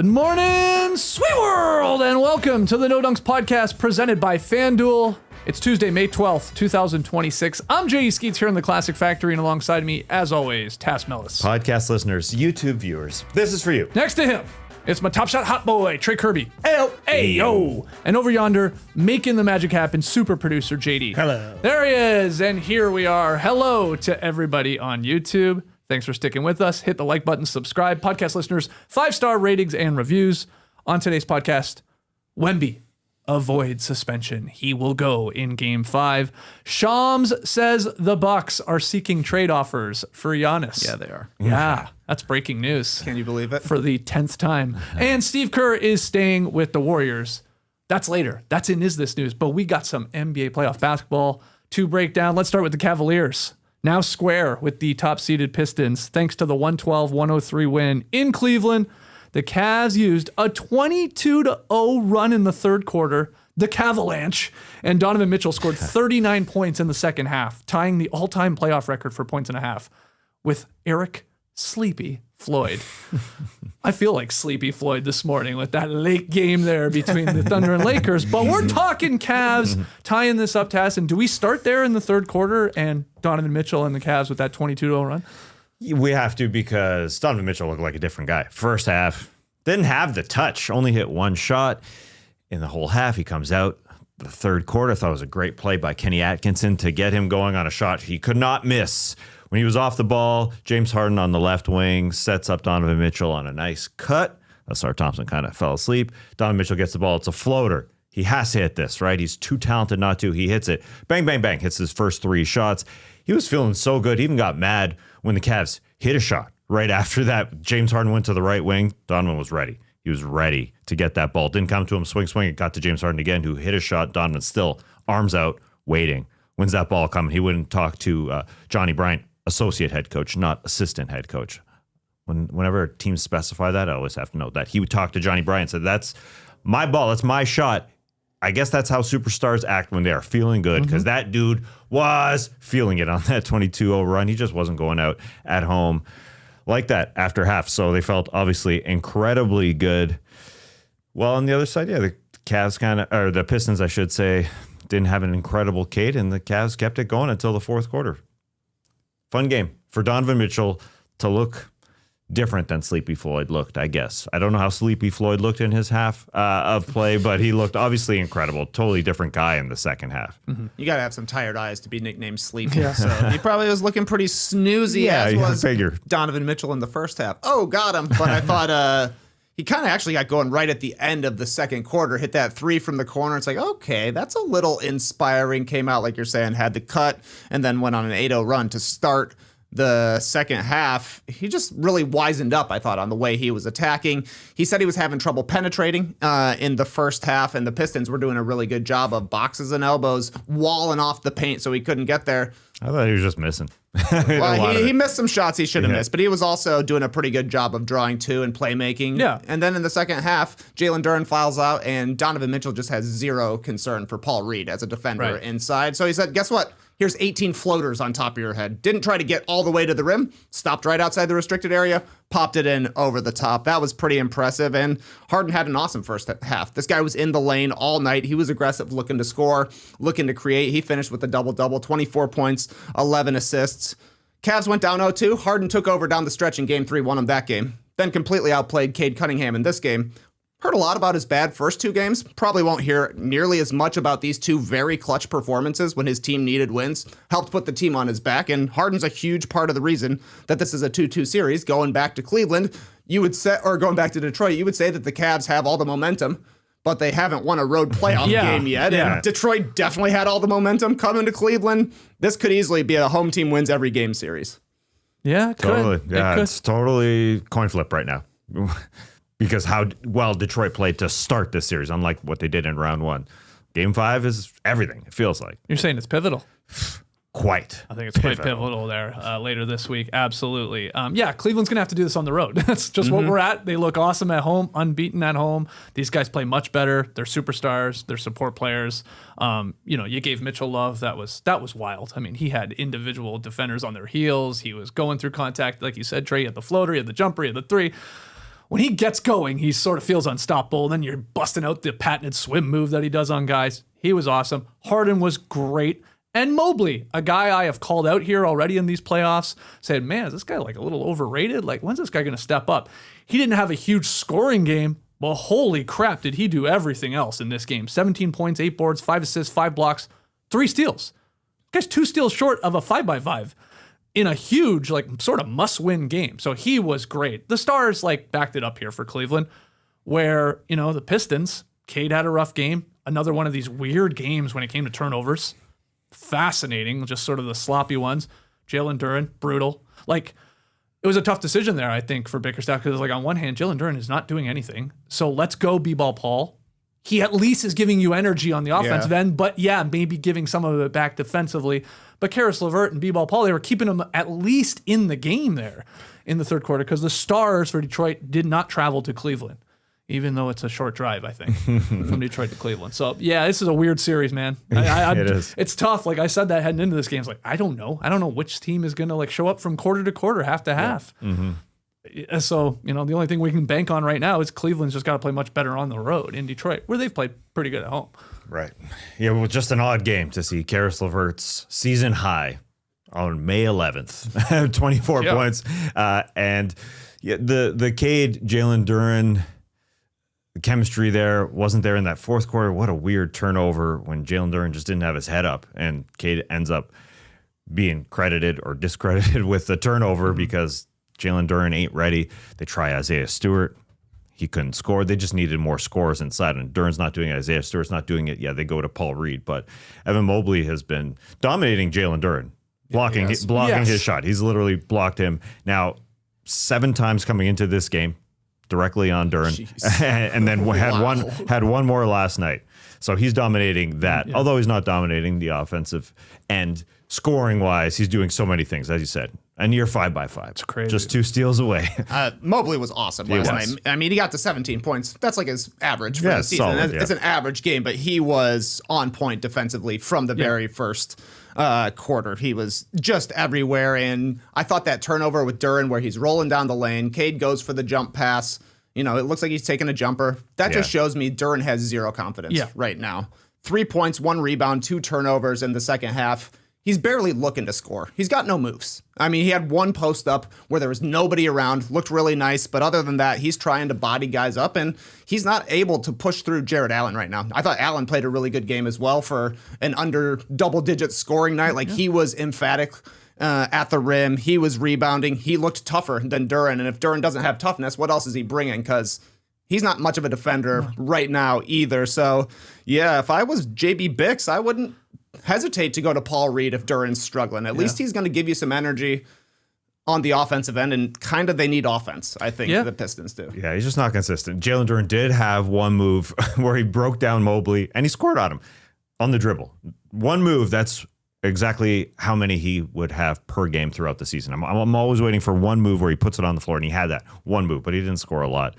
Good morning, sweet world, and welcome to the No Dunks podcast presented by FanDuel. It's Tuesday, May 12th, 2026. I'm J.E. Skeets here in the Classic Factory, and alongside me, as always, Tass Mellis. Podcast listeners, YouTube viewers, this is for you. Next to him, it's my Top Shot hot boy, Trey Kirby. Ayo. And over yonder, making the magic happen, super producer JD. Hello. There he is, and here we are. Hello to everybody on YouTube. Thanks for sticking with us. Hit the like button, subscribe. Podcast listeners, 5-star ratings and reviews. On today's podcast, Wemby avoids suspension. He will go in Game 5. Shams says the Bucks are seeking trade offers for Giannis. Yeah, they are. Yeah, that's breaking news. Can you believe it? For the 10th time. And Steve Kerr is staying with the Warriors. That's later. That's in Is This News. But we got some NBA playoff basketball to break down. Let's start with the Cavaliers. Now square with the top-seeded Pistons. Thanks to the 112-103 win in Cleveland, the Cavs used a 22-0 run in the third quarter, the Cavalanche, and Donovan Mitchell scored 39 points in the second half, tying the all-time playoff record for points and a half with Eric Sleepy Floyd. I feel like Sleepy Floyd this morning with that late game there between the Thunder and Lakers, but we're talking Cavs, tying this up, Tass. And do we start there in the third quarter and Donovan Mitchell and the Cavs with that 22-0 run? We have to because Donovan Mitchell looked like a different guy. First half, didn't have the touch, only hit one shot. In the whole half, he comes out. The third quarter, I thought it was a great play by Kenny Atkinson to get him going on a shot he could not miss. When he was off the ball, James Harden on the left wing sets up Donovan Mitchell on a nice cut. Ausar Thompson kind of fell asleep. Donovan Mitchell gets the ball. It's a floater. He has to hit this, right? He's too talented not to. He hits it. Bang, bang, bang. Hits his first three shots. He was feeling so good. He even got mad when the Cavs hit a shot. Right after that, James Harden went to the right wing. Donovan was ready. He was ready to get that ball. Didn't come to him, swing. It got to James Harden again, who hit a shot. Donovan still, arms out, waiting. When's that ball coming? He wouldn't talk to Johnny Bryant, associate head coach, not assistant head coach. Whenever teams specify that, I always have to know that. He would talk to Johnny Bryant, said, that's my ball, that's my shot. I guess that's how superstars act when they are feeling good, because that dude was feeling it on that 22-0 run. He just wasn't going out at home like that after half. So they felt obviously incredibly good. Well, on the other side, yeah, the Cavs or the Pistons, I should say, didn't have an incredible Cade, and the Cavs kept it going until the fourth quarter. Fun game for Donovan Mitchell to look different than Sleepy Floyd looked, I guess. I don't know how Sleepy Floyd looked in his half of play, but he looked obviously incredible. Totally different guy in the second half. You got to have some tired eyes to be nicknamed Sleepy. Yeah. So he probably was looking pretty snoozy, as was Donovan Mitchell in the first half. Oh, got him. But I thought he kind of actually got going right at the end of the second quarter, hit that three from the corner. It's like, okay, that's a little inspiring. Came out, like you're saying, had the cut, and then went on an 8-0 run to start the second half. He just really wisened up, I thought, on the way he was attacking. He said he was having trouble penetrating in the first half, and the Pistons were doing a really good job of boxes and elbows, walling off the paint so he couldn't get there. I thought he was just missing. Well, he missed some shots he should have missed, but he was also doing a pretty good job of drawing two and playmaking. Yeah. And then in the second half, Jalen Duren fouls out, and Donovan Mitchell just has zero concern for Paul Reed as a defender inside. So he said, guess what? Here's 18 floaters on top of your head. Didn't try to get all the way to the rim. Stopped right outside the restricted area. Popped it in over the top. That was pretty impressive. And Harden had an awesome first half. This guy was in the lane all night. He was aggressive, looking to score, looking to create. He finished with a double-double, 24 points, 11 assists. Cavs went down 0-2. Harden took over down the stretch in Game 3, won him that game. Then completely outplayed Cade Cunningham in this game. Heard a lot about his bad first two games. Probably won't hear nearly as much about these two very clutch performances when his team needed wins. Helped put the team on his back, and Harden's a huge part of the reason that this is a 2-2 series. Going back to Cleveland, you would say, or going back to Detroit, you would say that the Cavs have all the momentum, but they haven't won a road playoff game yet. Yeah. And Detroit definitely had all the momentum coming to Cleveland. This could easily be a home team wins every game series. Yeah, it totally. could. Yeah, it's totally coin flip right now. Because how well Detroit played to start this series, unlike what they did in round one. Game 5 is everything, it feels like. You're saying it's pivotal? Quite. I think it's quite pivotal there later this week. Absolutely. Yeah, Cleveland's going to have to do this on the road. That's just what we're at. They look awesome at home, unbeaten at home. These guys play much better. They're superstars. They're support players. You gave Mitchell love. That was wild. I mean, he had individual defenders on their heels. He was going through contact. Like you said, Trey, he had the floater, he had the jumper, he had the three. when he gets going, he sort of feels unstoppable. Then you're busting out the patented swim move that he does on guys. He was awesome. Harden was great. And Mobley, a guy I have called out here already in these playoffs, said, man, is this guy like a little overrated? Like, when's this guy going to step up? He didn't have a huge scoring game, but holy crap, did he do everything else in this game. 17 points, 8 boards, 5 assists, 5 blocks, 3 steals. Guy's 2 steals short of a 5x5 in a huge, like, sort of must-win game. So he was great. The Stars, like, backed it up here for Cleveland, where, you know, the Pistons, Cade had a rough game. Another one of these weird games when it came to turnovers. Fascinating, just sort of the sloppy ones. Jalen Duren, brutal. Like, it was a tough decision there, I think, for Bickerstaff, because, like, on one hand, Jalen Duren is not doing anything. So let's go B-ball Paul. He at least is giving you energy on the offensive end, but yeah, maybe giving some of it back defensively. But Karis LeVert and B-ball Paul, they were keeping him at least in the game there in the third quarter, because the Stars for Detroit did not travel to Cleveland, even though it's a short drive, I think, from Detroit to Cleveland. So, yeah, this is a weird series, man. It is. It's tough. Like I said that heading into this game, it's like, I don't know. I don't know which team is going to like show up from quarter to quarter, half to half. So, you know, the only thing we can bank on right now is Cleveland's just got to play much better on the road in Detroit, where they've played pretty good at home. Right. Yeah, well, just an odd game to see Karis LeVert's season high on May 11th, 24 points. And yeah, the Cade, Jalen Duren, the chemistry there wasn't there in that fourth quarter. What a weird turnover when Jalen Duren just didn't have his head up, and Cade ends up being credited or discredited with the turnover because Jalen Duren ain't ready. They try Isaiah Stewart. He couldn't score. They just needed more scores inside, and Duren's not doing it. Isaiah Stewart's not doing it. Yeah, they go to Paul Reed, but Evan Mobley has been dominating Jalen Duren, blocking his shot. He's literally blocked him now 7 times coming into this game, directly on Duren, and then had one more last night. So he's dominating that. Although he's not dominating the offensive end, scoring wise, he's doing so many things, as you said. A near 5x5. It's crazy. Just 2 steals away. Mobley was awesome last night. I mean, he got to 17 points. That's like his average for the season. Solid, it's an average game, but he was on point defensively from the very first quarter. He was just everywhere, and I thought that turnover with Duren where he's rolling down the lane, Cade goes for the jump pass. You know, it looks like he's taking a jumper. That just shows me Duren has 0 confidence right now. 3 points, 1 rebound, 2 turnovers in the second half. He's barely looking to score. He's got no moves. I mean, he had 1 post up where there was nobody around, looked really nice, but other than that, he's trying to body guys up, and he's not able to push through Jared Allen right now. I thought Allen played a really good game as well for an under double-digit scoring night. Like, he was emphatic at the rim. He was rebounding. He looked tougher than Duren, and if Duren doesn't have toughness, what else is he bringing? Because he's not much of a defender right now either. So, yeah, if I was JB Bix, I wouldn't hesitate to go to Paul Reed if Duren's struggling. At least he's going to give you some energy on the offensive end, and kind of they need offense, I think, the Pistons do. Yeah, he's just not consistent. Jalen Duren did have one move where he broke down Mobley, and he scored on him on the dribble. One move, that's exactly how many he would have per game throughout the season. I'm always waiting for one move where he puts it on the floor, and he had that one move, but he didn't score a lot.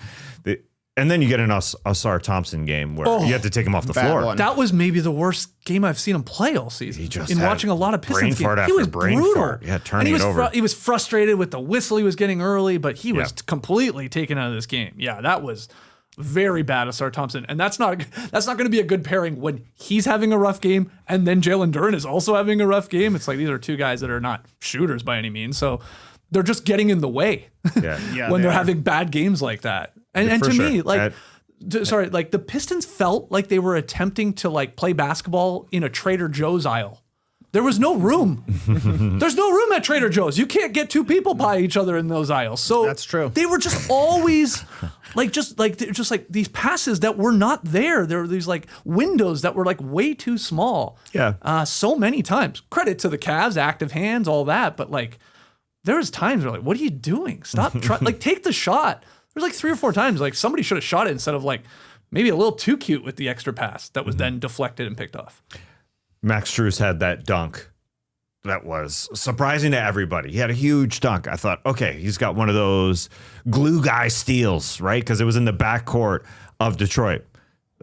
And then you get an Asar Thompson game where you have to take him off the floor. One. That was maybe the worst game I've seen him play all season. He just in watching a lot of Pistons games. He was brutal. Yeah, turning it over. He was frustrated with the whistle he was getting early, but he was completely taken out of this game. Yeah, that was very bad, Asar Thompson. And that's not going to be a good pairing when he's having a rough game and then Jalen Duren is also having a rough game. It's like these are 2 guys that are not shooters by any means. So they're just getting in the way when they're having bad games like that. And to me, like, like the Pistons felt like they were attempting to like play basketball in a Trader Joe's aisle. There was no room. There's no room at Trader Joe's. You can't get 2 people by each other in those aisles. So that's true. They were just always just like these passes that were not there. There were these like windows that were like way too small. Yeah. So many times. Credit to the Cavs, active hands, all that, but like there was times where like, what are you doing? Stop trying. Like, take the shot. There's like 3 or 4 times like somebody should have shot it instead of like maybe a little too cute with the extra pass that was then deflected and picked off. Max Strus had that dunk that was surprising to everybody. He had a huge dunk. I thought, okay, he's got one of those glue guy steals, right? Because it was in the backcourt of Detroit.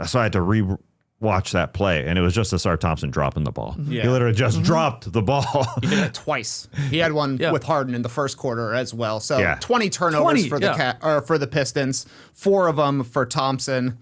So I had to watch that play, and it was just Asar Thompson dropping the ball. Yeah. He literally just dropped the ball. He did it twice. He had one with Harden in the first quarter as well. So 20 turnovers for the Pistons, 4 of them for Thompson.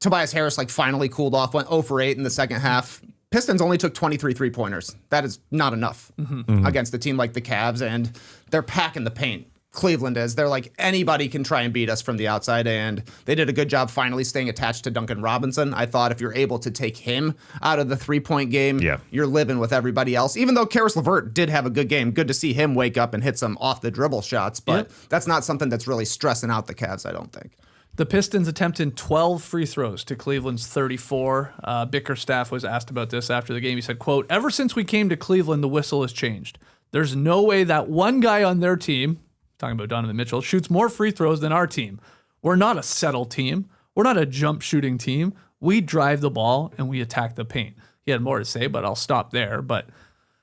Tobias Harris finally cooled off, went 0 for 8 in the second half. Pistons only took 23 3-pointers. That is not enough against a team like the Cavs, and they're packing the paint. Cleveland is. They're like, anybody can try and beat us from the outside, and they did a good job finally staying attached to Duncan Robinson. I thought if you're able to take him out of the 3-point game, you're living with everybody else. Even though Karis LeVert did have a good game, good to see him wake up and hit some off-the-dribble shots, but that's not something that's really stressing out the Cavs, I don't think. The Pistons attempted 12 free throws to Cleveland's 34. Bickerstaff was asked about this after the game. He said, quote, "Ever since we came to Cleveland, the whistle has changed. There's no way that one guy on their team," talking about Donovan Mitchell, "shoots more free throws than our team. We're not a settle team. We're not a jump shooting team. We drive the ball and we attack the paint." He had more to say, but I'll stop there. But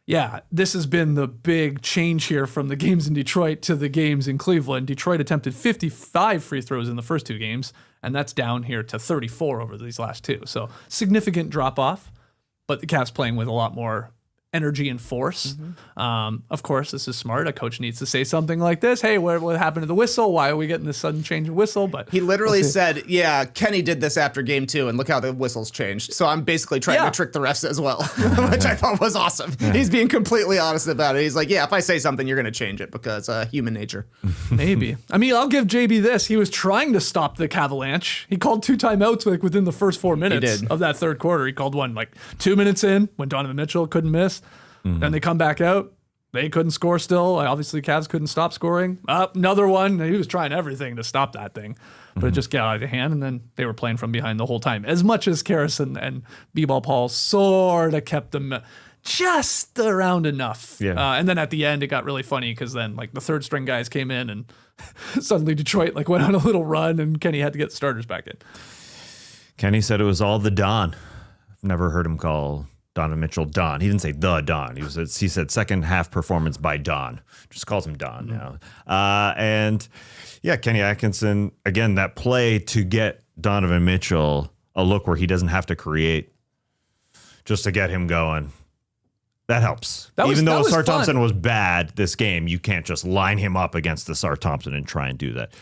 yeah, this has been the big change here from the games in Detroit to the games in Cleveland. Detroit attempted 55 free throws in the first 2 games, and that's down here to 34 over these last 2. So significant drop off, but the Cavs playing with a lot more energy and force. Of course, this is smart. A coach needs to say something like this. Hey, what happened to the whistle? Why are we getting this sudden change in whistle? But he literally said, yeah, Kenny did this after game 2, and look how the whistles changed. So I'm basically trying to trick the refs as well, which I thought was awesome. He's being completely honest about it. He's like, yeah, if I say something, you're going to change it because human nature. Maybe. I mean, I'll give JB this. He was trying to stop the Cavalanche. He called 2 timeouts within the first 4 minutes of that third quarter. He called one 2 minutes in when Donovan Mitchell couldn't miss. Then they come back out. They couldn't score still. Obviously, Cavs couldn't stop scoring. Another one. He was trying everything to stop that thing. But it just got out of hand, and then they were playing from behind the whole time. As much as Karras and B-Ball Paul sort of kept them just around enough. Yeah. And then at the end, it got really funny because then the third string guys came in, and suddenly Detroit went on a little run, and Kenny had to get starters back in. Kenny said it was all the Don. I've never heard him call Donovan Mitchell Don. He didn't say the Don. He said second half performance by Don. Just calls him Don now. And yeah, Kenny Atkinson, again, that play to get Donovan Mitchell a look where he doesn't have to create just to get him going. That helps. Even though Asar Thompson was bad this game, you can't just line him up against Asar Thompson and try and do that.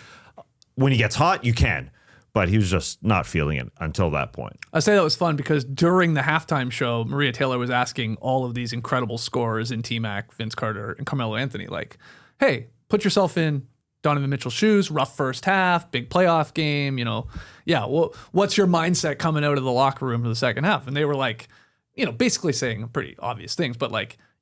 When he gets hot, you can. But he was just not feeling it until that point. I say that was fun because during the halftime show, Maria Taylor was asking all of these incredible scorers in T-Mac, Vince Carter, and Carmelo Anthony, hey, put yourself in Donovan Mitchell's shoes, rough first half, big playoff game, what's your mindset coming out of the locker room for the second half? And they were basically saying pretty obvious things, but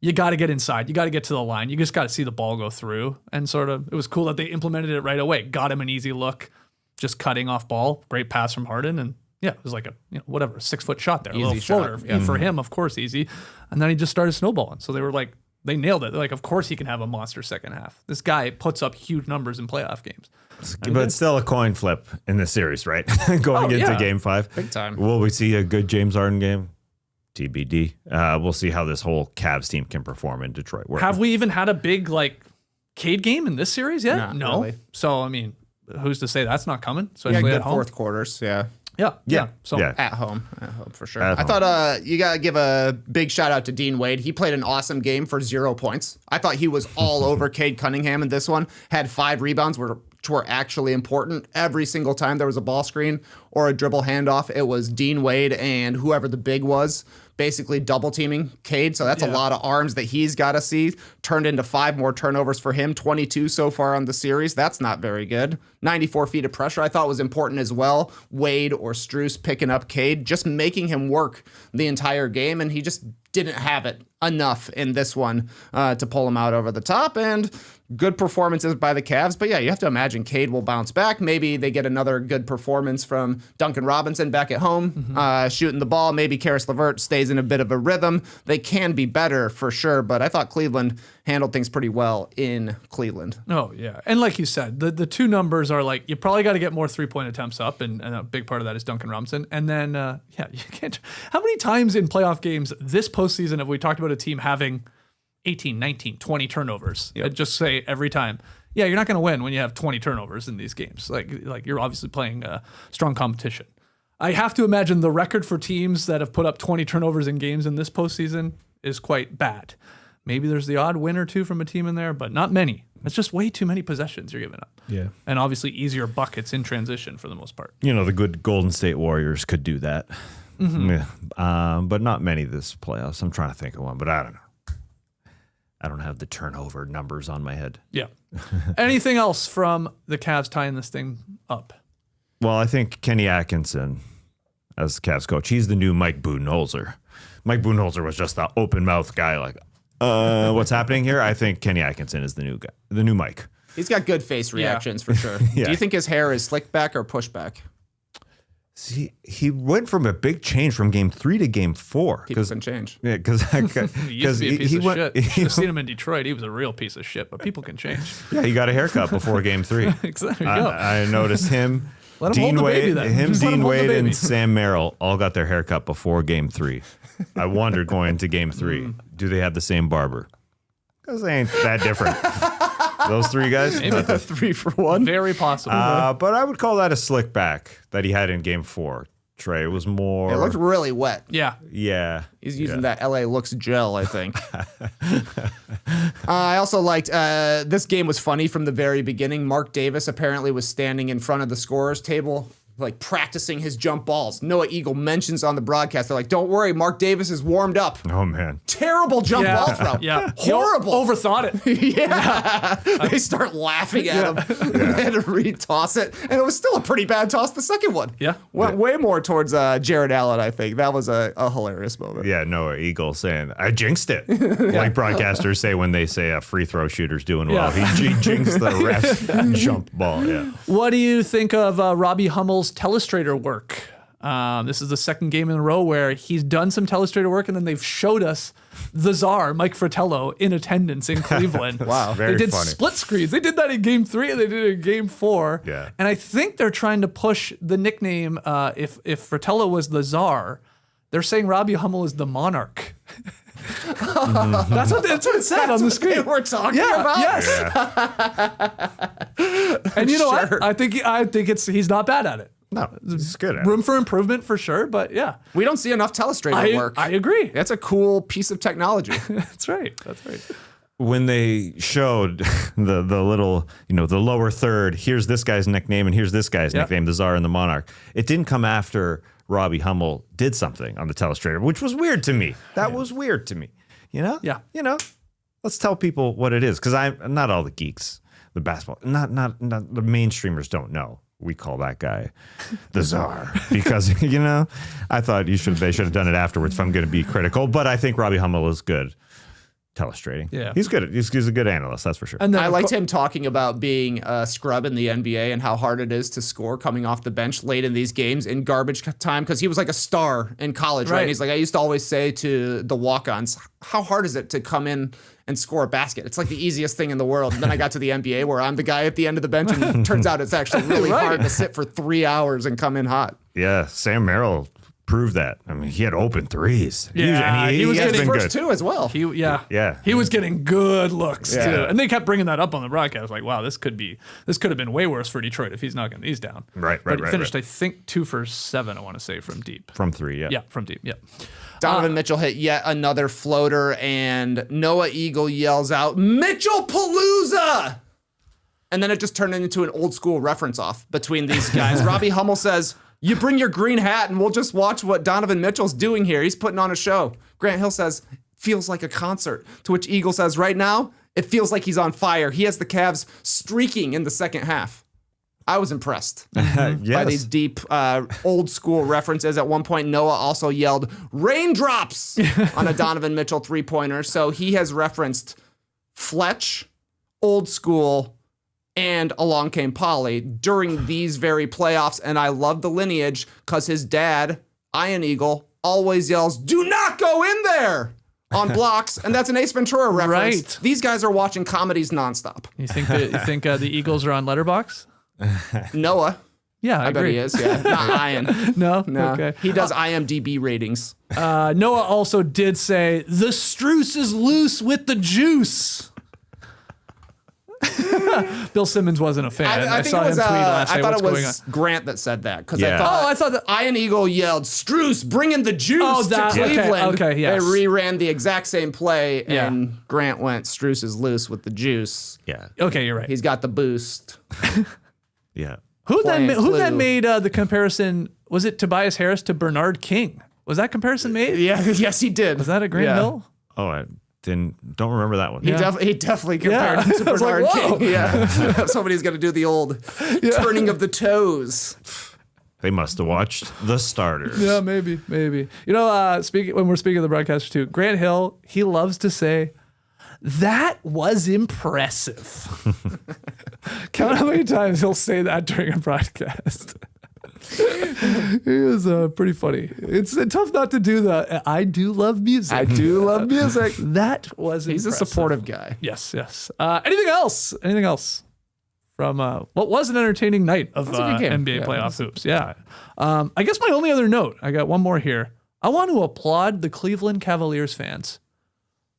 you got to get inside. You got to get to the line. You just got to see the ball go through. And it was cool that they implemented it right away. Got him an easy look. Just cutting off ball, great pass from Harden, and it was a 6-foot shot there, a little floater for him, of course, easy. And then he just started snowballing. So they were they nailed it. They're of course he can have a monster second half. This guy puts up huge numbers in playoff games. But still a coin flip in this series, right? Going into Game 5, big time. Will we see a good James Harden game? TBD. We'll see how this whole Cavs team can perform in Detroit. Have we even had a big Cade game in this series yet? No. Really. So I mean, who's to say that's not coming? Especially at home. Fourth quarters, Yeah. So at home for sure. I thought you gotta give a big shout out to Dean Wade. He played an awesome game for 0 points. I thought he was all over Cade Cunningham in this one. Had 5 rebounds, which were actually important. Every single time there was a ball screen or a dribble handoff, it was Dean Wade and whoever the big was basically double teaming Cade. So that's a lot of arms that he's got to see. Turned into 5 more turnovers for him, 22 so far on the series. That's not very good. 94 feet of pressure I thought was important as well. Wade or Strus picking up Cade, just making him work the entire game, and he just didn't have it enough in this one to pull him out over the top. And good performances by the Cavs. But yeah, you have to imagine Cade will bounce back. Maybe they get another good performance from Duncan Robinson back at home, shooting the ball. Maybe Karis LeVert stays in a bit of a rhythm. They can be better for sure, but I thought Cleveland handled things pretty well in Cleveland. Oh, yeah. And like you said, the 2 numbers are you probably got to get more 3-point attempts up, and a big part of that is Duncan Robinson. And then, you can't. How many times in playoff games this postseason have we talked about a team having 18, 19, 20 turnovers? I'd just say every time, you're not going to win when you have 20 turnovers in these games. You're obviously playing strong competition. I have to imagine the record for teams that have put up 20 turnovers in games in this postseason is quite bad. Maybe there's the odd win or two from a team in there, but not many. It's just way too many possessions you're giving up. Yeah. And obviously easier buckets in transition for the most part. The good Golden State Warriors could do that. Yeah. But not many this playoffs. I'm trying to think of one, but I don't know. I don't have the turnover numbers on my head. Yeah. Anything else from the Cavs tying this thing up? Well, I think Kenny Atkinson, as the Cavs coach, he's the new Mike Budenholzer. Mike Budenholzer was just the open mouth guy, like, what's happening here? I think Kenny Atkinson is the new guy, the new Mike. He's got good face reactions for sure. Yeah. Do you think his hair is slick back or push back? See, he went from a big change from game 3 to game 4. People can change. Yeah, because He used to be a piece of shit. You should have seen him in Detroit. He was a real piece of shit, but people can change. Yeah, he got a haircut before game 3. Exactly. I noticed him. Let him hold the baby then. Just let him Dean hold the Wade, baby. and Sam Merrill all got their haircut before game 3. I wondered going into game 3, do they have the same barber? Because they ain't that different. Those 3 guys? Maybe the 3 for 1. Very possible. But I would call that a slick back that he had in game 4. Trey, it was more. It looked really wet. Yeah. Yeah. He's using that LA Looks gel, I think. I also liked this game was funny from the very beginning. Mark Davis apparently was standing in front of the scorer's table, like practicing his jump balls. Noah Eagle mentions on the broadcast, they're like, don't worry, Mark Davis is warmed up. Oh, man. Terrible jump ball throw. Yeah. Horrible. Overthought it. Yeah. They start laughing at him. They had to re-toss it. And it was still a pretty bad toss, the second one. Yeah. Went way more towards Jared Allen, I think. That was a hilarious moment. Yeah, Noah Eagle saying, I jinxed it. Like broadcasters say when they say a free throw shooter's doing well. He jinxed the ref's jump ball. Yeah. What do you think of Robbie Hummel's telestrator work? This is the second game in a row where he's done some telestrator work, and then they've showed us the czar, Mike Fratello, in attendance in Cleveland. Wow. Very They did funny. split screens. They did that in game 3 and they did it in game 4. Yeah. And I think they're trying to push the nickname, if Fratello was the czar, they're saying Robbie Hummel is the monarch. That's what it said on the screen. They were talking about. Yes. Yeah. And you know Sure. what? I think he's not bad at it. No, it's good. At it. Room for improvement for sure, but yeah. We don't see enough telestrator work. I agree. That's a cool piece of technology. That's right. That's right. When they showed the little, the lower third, here's this guy's nickname and here's this guy's nickname, the Czar and the Monarch. It didn't come after Robbie Hummel did something on the telestrator, which was weird to me. That was weird to me. Yeah. Let's tell people what it is, because I'm not all the geeks, the basketball, not the mainstreamers don't know. We call that guy the czar because, I thought they should have done it afterwards if I'm going to be critical. But I think Robbie Hummel is good telestrating. Yeah. He's good. He's a good analyst. That's for sure. And then I liked him talking about being a scrub in the NBA and how hard it is to score coming off the bench late in these games in garbage time, because he was like a star in college, right? Right. And he's like, I used to always say to the walk-ons, how hard is it to come in and score a basket? It's like the easiest thing in the world. And then I got to the NBA where I'm the guy at the end of the bench, and it turns out it's actually really hard to sit for 3 hours and come in hot. Yeah, Sam Merrill proved that. I mean, he had open threes. Yeah, he was has getting been First good. two as well. He was getting good looks too, and they kept bringing that up on the broadcast. Like, wow, this could have been way worse for Detroit if he's knocking these down. Right. But he finished, I think, 2 for 7. I want to say from deep. From 3, yeah. Yeah, from deep. Yeah. Donovan Mitchell hit yet another floater, and Noah Eagle yells out, Mitchell Palooza! And then it just turned into an old school reference off between these guys. Robbie Hummel says, you bring your green hat and we'll just watch what Donovan Mitchell's doing here. He's putting on a show. Grant Hill says, feels like a concert. To which Eagle says, right now, it feels like he's on fire. He has the Cavs streaking in the second half. I was impressed by these deep, old school references. At one point, Noah also yelled, raindrops on a Donovan Mitchell three-pointer. So he has referenced Fletch, old school, and Along Came Polly during these very playoffs. And I love the lineage because his dad, Ian Eagle, always yells, do not go in there on blocks. And that's an Ace Ventura reference. Right. These guys are watching comedies nonstop. You think the Eagles are on Letterboxd? Noah. Yeah, I I bet agree. he is, yeah. Not Ian. No? No. Okay. He does IMDb ratings. Noah also did say, the Struce is loose with the juice. Bill Simmons wasn't a fan. I think saw it was, him tweet last I night. thought What's it going on? was Grant that said that because Yeah. I thought that Ian Eagle yelled, "Struce, bring in the juice that- to Cleveland." okay, yes. They reran the exact same play, Yeah. and Grant went, "Struce is loose with the juice. Yeah. Okay, you're right. He's got the boost." Yeah. Who then Clue. made the comparison? Was it Tobias Harris to Bernard King? Was that comparison made? Yeah, yes, he did. Was that at Grant Hill? Oh, I don't remember that one. He definitely compared him to I was like, Bernard whoa. King. Yeah, somebody's going to do the old turning of the toes. They must have watched The Starter. Yeah, maybe. You know, when we're speaking of the broadcaster too, Grant Hill, he loves to say, "That was impressive." Count how many times he'll say that during a broadcast. He was pretty funny. It's tough not to do the "I do love music." I do love music. That was He's impressive. a supportive guy. Yes. Anything else from what was an entertaining night of a good game. NBA Yeah, playoff hoops? Yeah. I guess my only other note, I got one more here. I want to applaud the Cleveland Cavaliers fans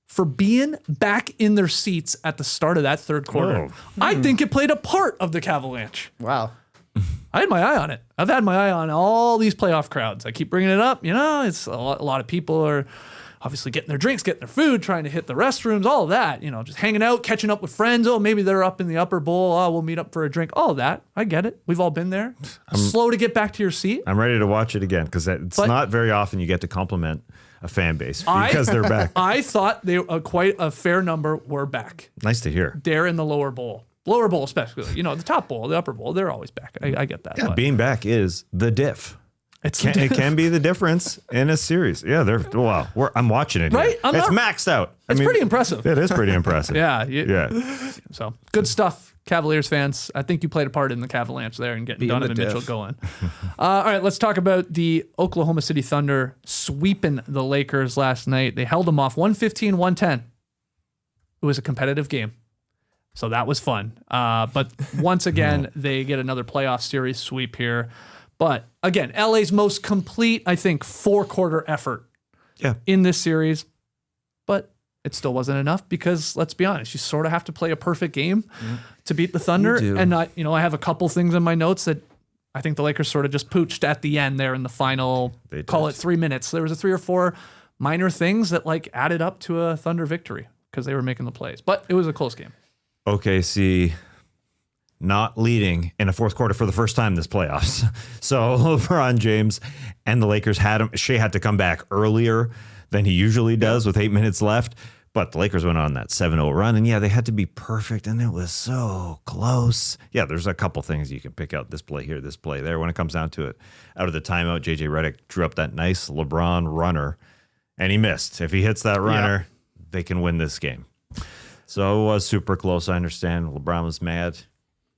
for being back in their seats at the start of that third quarter. Oh. I think it played a part of the Cavalanche. Wow. I had my eye on it. I've had my eye on all these playoff crowds. I keep bringing it up. You know, it's a lot of people are obviously getting their drinks, getting their food, trying to hit the restrooms, all of that. You know, just hanging out, catching up with friends. Oh, maybe they're up in the upper bowl. Oh, we'll meet up for a drink. All of that. I get it. We've all been there. Slow to get back to your seat. I'm ready to watch it again because it's not very often you get to compliment a fan base because they're back. I thought quite a fair number were back. Nice to hear. They're in the lower bowl. Lower bowl especially. You know, the top bowl, the upper bowl, they're always back. I get that. Yeah, but being back is the diff. It it's can be the difference in a series. Yeah, I'm watching it. Right? Here. It's maxed out. It's pretty impressive. It is pretty impressive. Yeah. So good stuff, Cavaliers fans. I think you played a part in the Cavalanche there and getting Donovan Mitchell going. All right, let's talk about the Oklahoma City Thunder sweeping the Lakers last night. They held them off 115-110. It was a competitive game. So that was fun. But once again, they get another playoff series sweep here. But again, LA's most complete, I think, 4-quarter effort in this series. But it still wasn't enough because, let's be honest, you sort of have to play a perfect game to beat the Thunder. And I have a couple things in my notes that I think the Lakers sort of just pooched at the end there in the final, call it 3 minutes. There was a 3 or 4 minor things that added up to a Thunder victory because they were making the plays. But it was a close game. OKC not leading in a fourth quarter for the first time this playoffs. So LeBron James and the Lakers Shea had to come back earlier than he usually does with 8 minutes left. But the Lakers went on that 7-0 run. And they had to be perfect. And it was so close. Yeah, there's a couple things you can pick out. This play here, this play there. When it comes down to it, out of the timeout, JJ Redick drew up that nice LeBron runner. And he missed. If he hits that runner, they can win this game. So it was super close. I understand. LeBron was mad.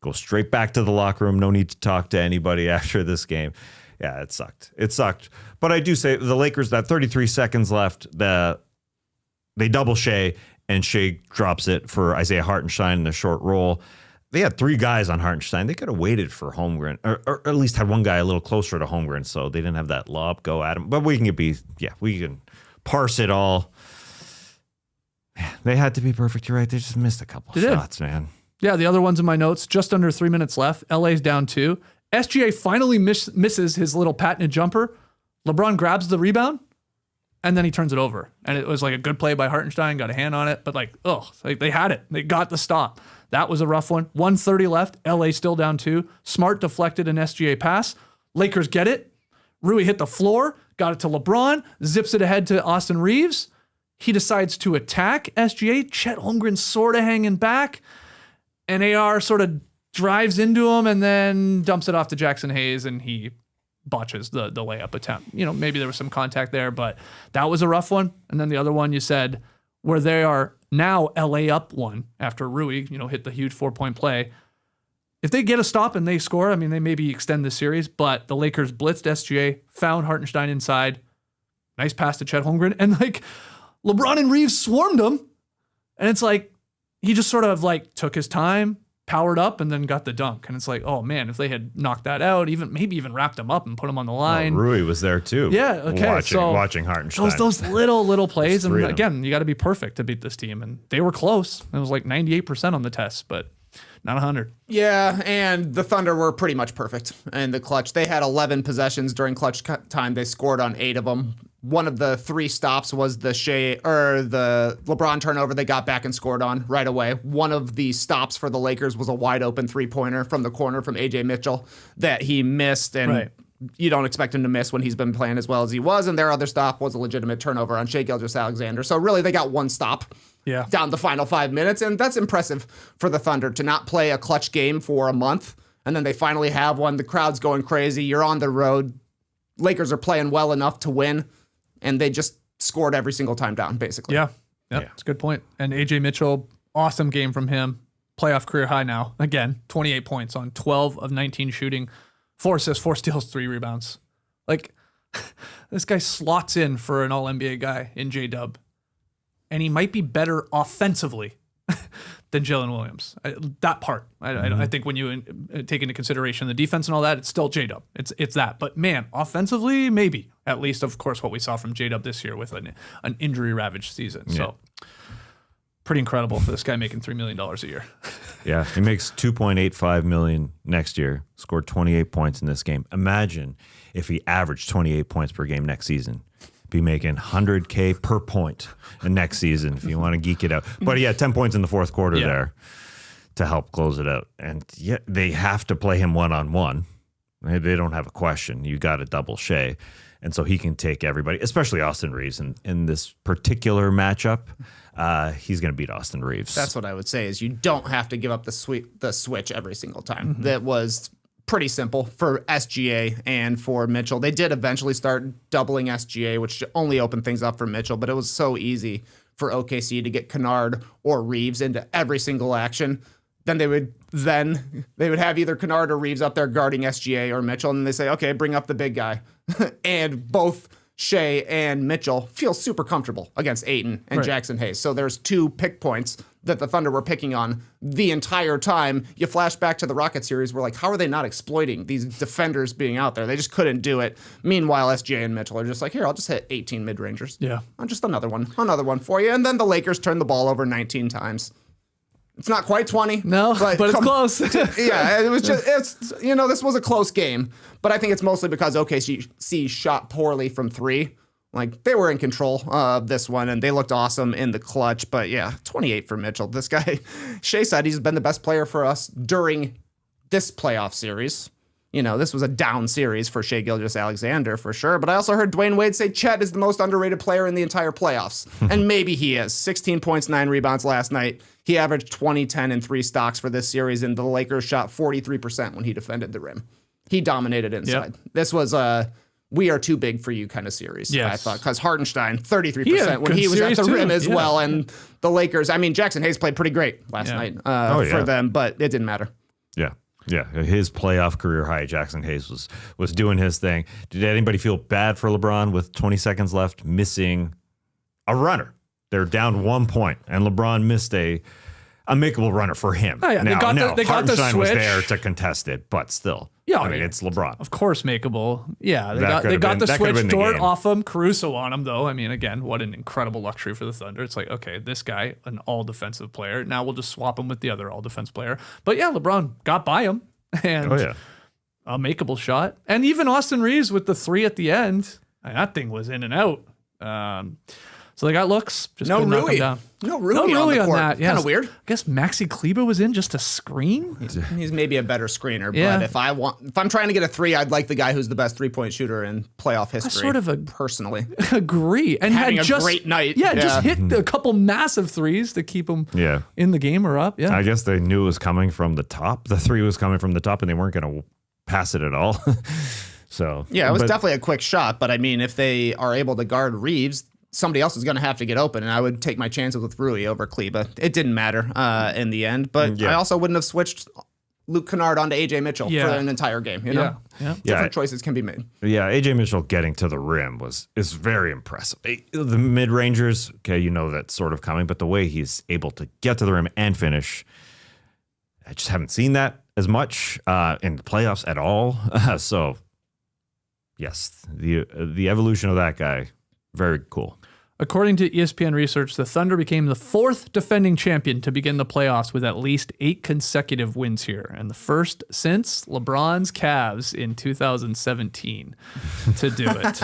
Go straight back to the locker room. No need to talk to anybody after this game. Yeah, it sucked. But I do say the Lakers, that 33 seconds left, they double Shea, and Shea drops it for Isaiah Hartenstein in the short roll. They had 3 guys on Hartenstein. They could have waited for Holmgren, or at least had one guy a little closer to Holmgren, so they didn't have that lob go at him. But we can parse it all. They had to be perfect. You're right. They just missed a couple of shots, man. Yeah, the other ones in my notes, just under 3 minutes left. LA's down 2. SGA finally misses his little patented jumper. LeBron grabs the rebound, and then he turns it over. And it was a good play by Hartenstein, got a hand on it. But they had it. They got the stop. That was a rough one. 1:30 left. LA still down 2. Smart deflected an SGA pass. Lakers get it. Rui hit the floor, got it to LeBron, zips it ahead to Austin Reeves. He decides to attack SGA. Chet Holmgren sort of hanging back. And AR sort of drives into him and then dumps it off to Jackson Hayes, and he botches the layup attempt. Maybe there was some contact there, but that was a rough one. And then the other one you said, where they are now LA up 1 after Rui, hit the huge 4-point play. If they get a stop and they score, they maybe extend the series, but the Lakers blitzed SGA, found Hartenstein inside. Nice pass to Chet Holmgren. And LeBron and Reeves swarmed him. And it's he just sort of took his time, powered up, and then got the dunk. And it's oh man, if they had knocked that out, maybe even wrapped him up and put him on the line. Well, Rui was there too. Yeah, okay. Watching Hartenstein. Those little plays. And again, you got to be perfect to beat this team. And they were close. It was 98% on the test, but Not 100. Yeah, and the Thunder were pretty much perfect in the clutch. They had 11 possessions during clutch time. They scored on 8 of them. One of the 3 stops was the LeBron turnover they got back and scored on right away. One of the stops for the Lakers was a wide open 3-pointer from the corner from Ajay Mitchell that he missed, and you don't expect him to miss when he's been playing as well as he was. And their other stop was a legitimate turnover on Shai Gilgeous-Alexander. So really, they got one stop down the final 5 minutes, and that's impressive for the Thunder to not play a clutch game for a month, and then they finally have one. The crowd's going crazy. You're on the road. Lakers are playing well enough to win, and they just scored every single time down, basically. Yeah, that's a good point. And Ajay Mitchell, awesome game from him. Playoff career high now. Again, 28 points on 12 of 19 shooting, 4 assists, 4 steals, 3 rebounds. Like, this guy slots in for an all-NBA guy in J-Dub. And he might be better offensively than Jalen Williams. That part. I think when you take into consideration the defense and all that, it's still J-Dub. It's that. But, man, offensively, maybe. At least, of course, what we saw from J-Dub this year with an injury-ravaged season. Yeah. So, pretty incredible for this guy making $3 million a year. Yeah, he makes $2.85 million next year, scored 28 points in this game. Imagine if he averaged 28 points per game next season. Be making $100K per point in next season if you want to geek it out. But yeah, 10 points in the fourth quarter there to help close it out. And yeah, they have to play him one-on-one. They don't have a question. You got to double Shai. And so he can take everybody, especially Austin Reeves in this particular matchup. He's going to beat Austin Reeves. That's what I would say is you don't have to give up the switch every single time. That was pretty simple for SGA and for Mitchell. They did eventually start doubling SGA, which only opened things up for Mitchell, but it was so easy for OKC to get Kennard or Reeves into every single action. Then they would have either Kennard or Reeves up there guarding SGA or Mitchell, and they say, okay, bring up the big guy. And both Shai and Mitchell feel super comfortable against Ayton and Jackson Hayes. So there's 2 pick points that the Thunder were picking on the entire time. You flash back to the Rocket series, we're like, how are they not exploiting these defenders being out there? They just couldn't do it. Meanwhile, SGA and Mitchell are just like, here, I'll just hit 18 mid-rangers. Yeah. Just another one for you. And then the Lakers turned the ball over 19 times. It's not quite 20. No, but it's close. Yeah, it was just, this was a close game. But I think it's mostly because OKC shot poorly from 3. Like, they were in control of this one, and they looked awesome in the clutch. But yeah, 28 for Mitchell. This guy, Shai said he's been the best player for us during this playoff series. This was a down series for Shai Gilgeous-Alexander for sure. But I also heard Dwayne Wade say Chet is the most underrated player in the entire playoffs. And maybe he is. 16 points, 9 rebounds last night. He averaged 20, 10, and 3 stocks for this series, and the Lakers shot 43% when he defended the rim. He dominated inside. Yep. This was we are too big for you kind of series, I thought, because Hartenstein, 33% when he was at the rim as well. And the Lakers, Jackson Hayes played pretty great last night for them, but it didn't matter. Yeah. Yeah, his playoff career high, Jackson Hayes was doing his thing. Did anybody feel bad for LeBron with 20 seconds left, missing a runner? They're down 1 point, and LeBron missed a makeable runner for him. Oh, yeah. They got the switch. Was there to contest it, but still. Yeah, it's LeBron. Of course, makeable. Yeah, they got the switch. Dort off him, Caruso on him, though. Again, what an incredible luxury for the Thunder. It's like, okay, this guy, an all-defensive player. Now we'll just swap him with the other all-defense player. But yeah, LeBron got by him. And a makeable shot. And even Austin Reeves with the 3 at the end. That thing was in and out. So they got looks. Just no Rui. No Rui on that. Yeah, kind of weird. I guess Maxi Kleber was in just a screen. He's maybe a better screener, but if I'm trying to get a 3, I'd like the guy who's the best 3-point shooter in playoff history. Personally agree. And having had a great night. Yeah, just hit a couple massive 3s to keep him in the game or up. Yeah, I guess they knew it was coming from the top. The 3 was coming from the top, and they weren't going to pass it at all. So yeah, it was definitely a quick shot. But if they are able to guard Reeves, somebody else is going to have to get open, and I would take my chances with Rui over Kleber. It didn't matter in the end, but I also wouldn't have switched Luke Kennard onto Ajay Mitchell for an entire game. Different choices can be made. Yeah, Ajay Mitchell getting to the rim is very impressive. The mid-rangers, that's sort of coming, but the way he's able to get to the rim and finish, I just haven't seen that as much in the playoffs at all. So, yes, the evolution of that guy, very cool. According to ESPN research, the Thunder became the 4th defending champion to begin the playoffs with at least 8 consecutive wins here, and the first since LeBron's Cavs in 2017 to do it.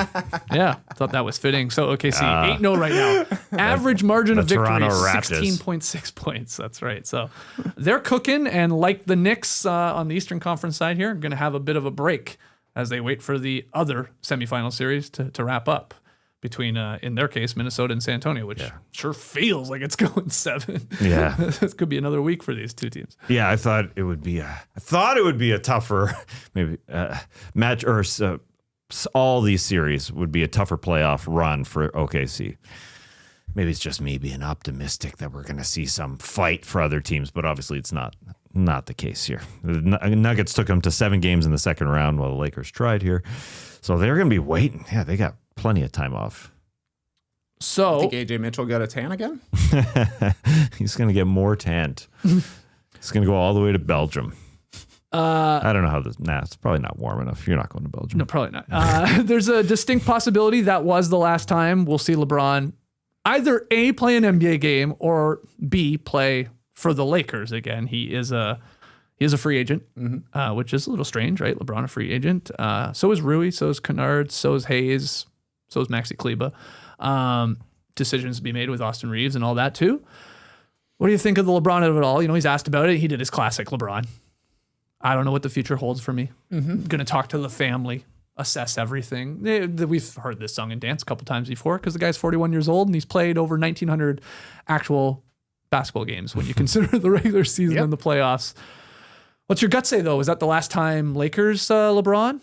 Yeah, thought that was fitting. So OKC 8-0 right now. Average margin of victory Toronto is Raptors. 16.6 points. That's right. So they're cooking, and like the Knicks on the Eastern Conference side here, going to have a bit of a break as they wait for the other semifinal series to wrap up between, in their case, Minnesota and San Antonio, which sure feels like it's going 7. Yeah. This could be another week for these two teams. Yeah, I thought it would be a tougher maybe match, or all these series would be a tougher playoff run for OKC. Maybe it's just me being optimistic that we're going to see some fight for other teams, but obviously it's not the case here. The Nuggets took them to 7 games in the second round while the Lakers tried here. So they're going to be waiting. Yeah, they got plenty of time off. So I think AJ Mitchell got a tan again. He's going to get more tanned. He's going to go all the way to Belgium. I don't know how this. Nah, it's probably not warm enough. You're not going to Belgium. no, probably not. There's a distinct possibility that was the last time we'll see LeBron either A, play an NBA game, or B, play for the Lakers again. He is a free agent, which is a little strange, right? LeBron a free agent. So is Rui, so is Kennard, so is Hayes, so is Maxi Kleba. Decisions to be made with Austin Reeves and all that too. What do you think of the LeBron of it all? You know, he's asked about it. He did his classic LeBron. I don't know what the future holds for me. I'm going to talk to the family, assess everything. We've heard this song and dance a couple times before because the guy's 41 years old and he's played over 1,900 actual basketball games when you consider the regular season and the playoffs. What's your gut say, though? Is that the last time Lakers LeBron?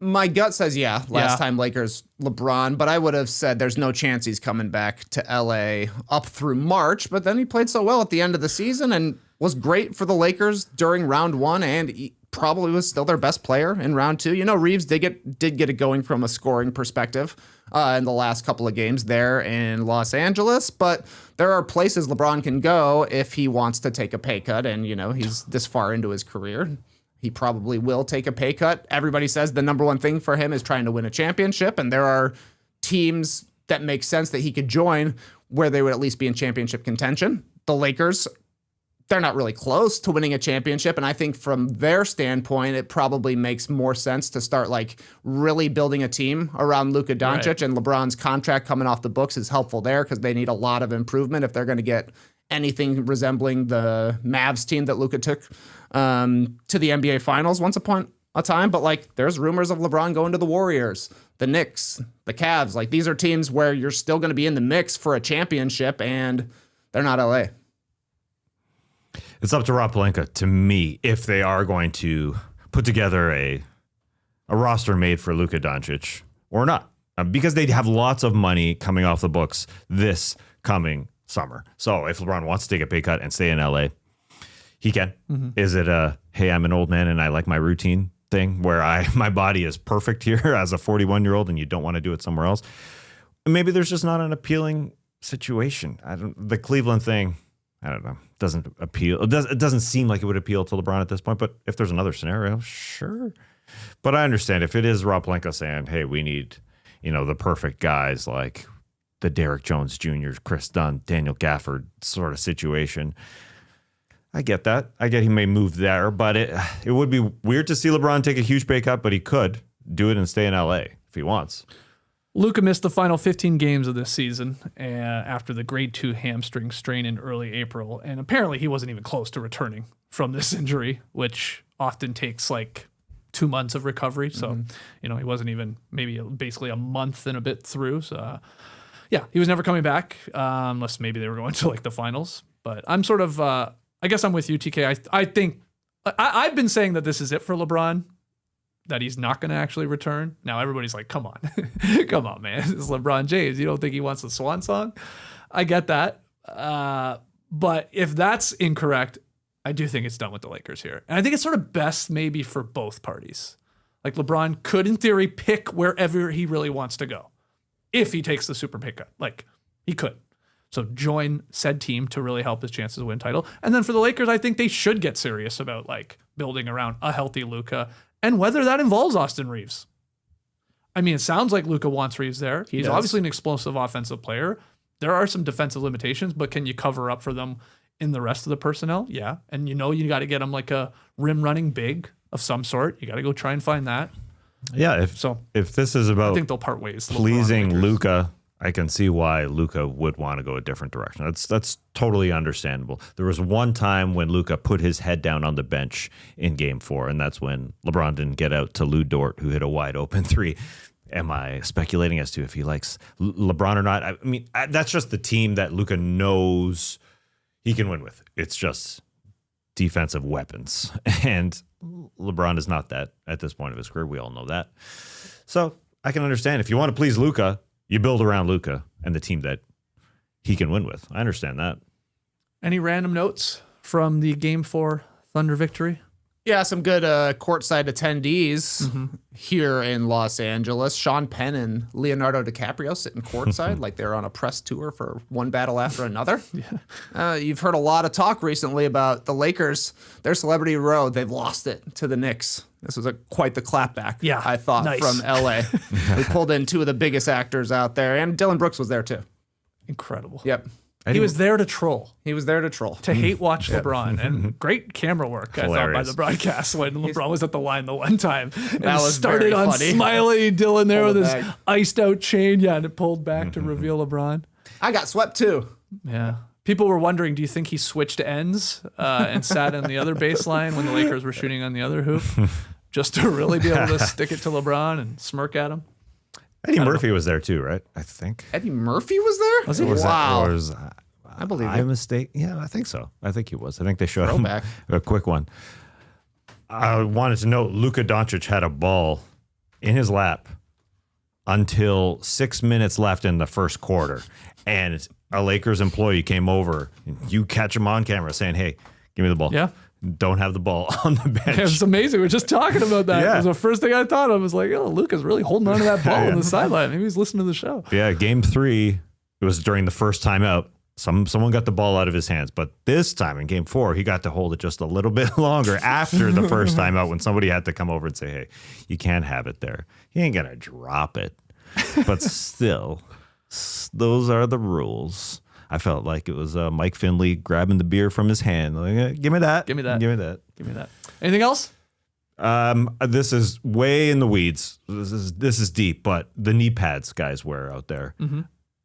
My gut says last time Lakers LeBron, but I would have said there's no chance he's coming back to LA up through March, but then he played so well at the end of the season and was great for the Lakers during round 1, and he probably was still their best player in round 2. You know, Reeves did get it going from a scoring perspective in the last couple of games there in Los Angeles, but there are places LeBron can go if he wants to take a pay cut, and you know, he's this far into his career. He probably will take a pay cut. Everybody says the number one thing for him is trying to win a championship, and there are teams that make sense that he could join where they would at least be in championship contention. The Lakers, they're not really close to winning a championship, and I think from their standpoint, it probably makes more sense to start like really building a team around Luka Doncic, Right. and LeBron's contract coming off the books is helpful there because they need a lot of improvement if they're going to get anything resembling the Mavs team that Luka took to the NBA Finals once upon a time. But like, there's rumors of LeBron going to the Warriors, the Knicks, the Cavs. Like, these are teams where you're still going to be in the mix for a championship, and they're not LA. It's up to Rob Pelinka, to me, if they are going to put together a roster made for Luka Doncic or not, because they have lots of money coming off the books this coming summer. So if LeBron wants to take a pay cut and stay in LA, he can. Is it a, hey, I'm an old man and I like my routine thing where my body is perfect here as a 41-year-old and you don't want to do it somewhere else? Maybe there's just not an appealing situation. The Cleveland thing, I don't know, doesn't appeal. It doesn't seem like it would appeal to LeBron at this point, but if there's another scenario, sure. But I understand if it is Rob Pelinka saying, hey, we need, the perfect guys like the Derrick Jones Jr., Chris Dunn, Daniel Gafford sort of situation. I get that. I get he may move there, but it would be weird to see LeBron take a huge pay cut, but he could do it and stay in LA if he wants. Luka missed the final 15 games of this season after the grade 2 hamstring strain in early April, and apparently he wasn't even close to returning from this injury, which often takes like 2 months of recovery. So, he wasn't even basically a month and a bit through. So, he was never coming back unless maybe they were going to like the finals. But I'm sort of, I guess I'm with you, TK. I think I've been saying that this is it for LeBron, that he's not going to actually return. Now everybody's like, come on, come on, man. It's LeBron James. You don't think he wants a swan song? I get that. But if that's incorrect, I do think it's done with the Lakers here. And I think it's sort of best maybe for both parties. Like, LeBron could, in theory, pick wherever he really wants to go if he takes the super pay cut. Like, he could. So join said team to really help his chances to win title. And then for the Lakers, I think they should get serious about like building around a healthy Luka and whether that involves Austin Reeves. I mean, it sounds like Luka wants Reeves there. He's does. obviously an explosive offensive player. There are some defensive limitations, but can you cover up for them in the rest of the personnel? Yeah. And you got to get him like a rim running big of some sort. You got to go try and find that. Yeah, if this is I about think they'll part ways. pleasing Luka, I can see why Luka would want to go a different direction. That's totally understandable. There was one time when Luka put his head down on the bench in Game 4, and that's when LeBron didn't get out to Lou Dort, who hit a wide open three. Am I speculating as to if he likes LeBron or not? I mean, that's just the team that Luka knows he can win with. It's just defensive weapons. And LeBron is not that at this point of his career. We all know that. So I can understand. If you want to please Luka, you build around Luka and the team that he can win with. I understand that. Any random notes from the Game 4 Thunder victory? Yeah, some good courtside attendees here in Los Angeles. Sean Penn and Leonardo DiCaprio sitting courtside like they're on a press tour for one battle after another. You've heard a lot of talk recently about the Lakers, their celebrity road. They've lost it to the Knicks. This was quite the clapback, I thought, nice. from LA. They pulled in two of the biggest actors out there, and Dylan Brooks was there too. Incredible. Yep. He was there to troll. He was there to troll. To hate watch LeBron. And great camera work, I thought, by the broadcast when LeBron was at the line the one time. And That was started very on funny. Smiley Dylan there with Pulled his it back. iced out chain. Yeah, and it pulled back to reveal LeBron. I got swept too. Yeah. People were wondering, do you think he switched ends and sat on the other baseline when the Lakers were shooting on the other hoop? Just to really be able to stick it to LeBron and smirk at him? Eddie Murphy was there too, right? I think. Eddie Murphy was there? Was he? Wow. I believe I it. mistake. Yeah, I think so. I think he was. I think they showed Throwback. him a quick one. I wanted to note Luka Doncic had a ball in his lap until 6 minutes left in the first quarter. And a Lakers employee came over. You catch him on camera saying, hey, give me the ball. Yeah. Don't have the ball on the bench. It was amazing. We were just talking about that. Yeah. It was the first thing I thought of. Was like, oh, Luka's really holding on to that ball on the sideline. Maybe he's listening to the show. Yeah, Game 3, it was during the first timeout. Someone got the ball out of his hands, but this time in Game 4, he got to hold it just a little bit longer after the first timeout when somebody had to come over and say, hey, you can't have it there. He ain't going to drop it. But still, those are the rules. I felt like it was Mike Finley grabbing the beer from his hand. Like, give me that. Give me that. Give me that. Give me that. Anything else? This is way in the weeds. This is deep, but the knee pads guys wear out there.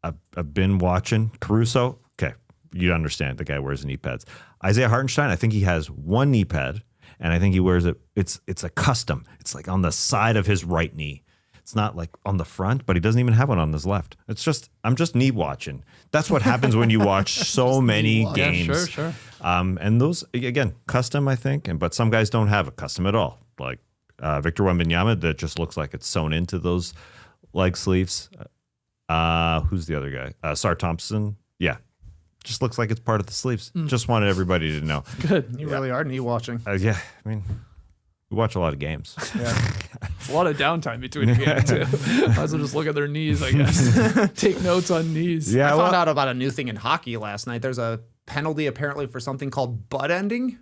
I've been watching Caruso. Okay, you understand. The guy wears knee pads. Isaiah Hartenstein, I think he has one knee pad, and I think he wears it. It's a custom. It's like on the side of his right knee. It's not like on the front, but he doesn't even have one on his left. I'm just knee watching. That's what happens when you watch so many games. Yeah, sure. And those, again, custom, I think. But some guys don't have a custom at all. Like Victor Wembanyama, that just looks like it's sewn into those leg sleeves. Who's the other guy? Sar Thompson. Yeah. Just looks like it's part of the sleeves. Just wanted everybody to know. Good. You really are knee watching. Yeah. I mean, we watch a lot of games. Yeah. A lot of downtime between the game, too. Might as well just look at their knees, I guess. Take notes on knees. Yeah. I found out about a new thing in hockey last night. There's a penalty apparently for something called butt ending.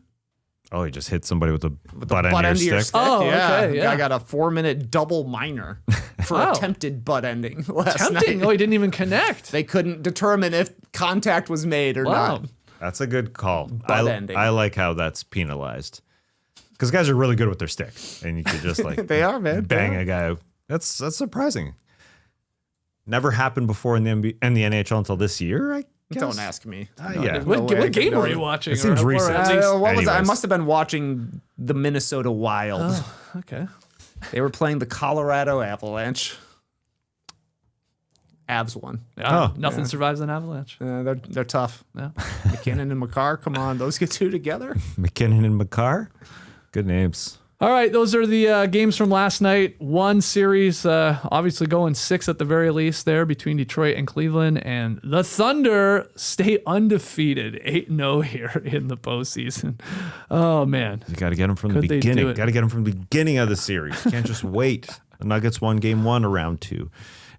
Oh, he just hit somebody with the butt Butt end of end your of your stick. stick. Oh, yeah. okay, yeah. I got a 4-minute double minor for Wow. attempted butt ending last Tempting. night. Oh, he didn't even connect. They couldn't determine if contact was made or Wow. not. That's a good call. Butt ending. I like how that's penalized. Because guys are really good with their stick. And you could just like They are, man. bang They are. a guy. That's surprising. Never happened before in the NHL until this year, I guess. Don't ask me. Yeah. What game were you watching? It seems Or recent. at least- What was I? I Anyways. must have been watching the Minnesota Wild. Okay. They were playing the Colorado Avalanche. Avs won. Yeah, Oh. nothing survives an avalanche. They're tough. Yeah. McKinnon and McCarr, come on, those get two together. McKinnon and McCarr. Good names. All right, those are the games from last night. One series, obviously going 6 at the very least there between Detroit and Cleveland. And the Thunder stay undefeated, 8-0 here in the postseason. Oh, man. You got to get them from Could the they do beginning. it? Got to get them from the beginning of the series. You can't just wait. The Nuggets won game 1 of round 2.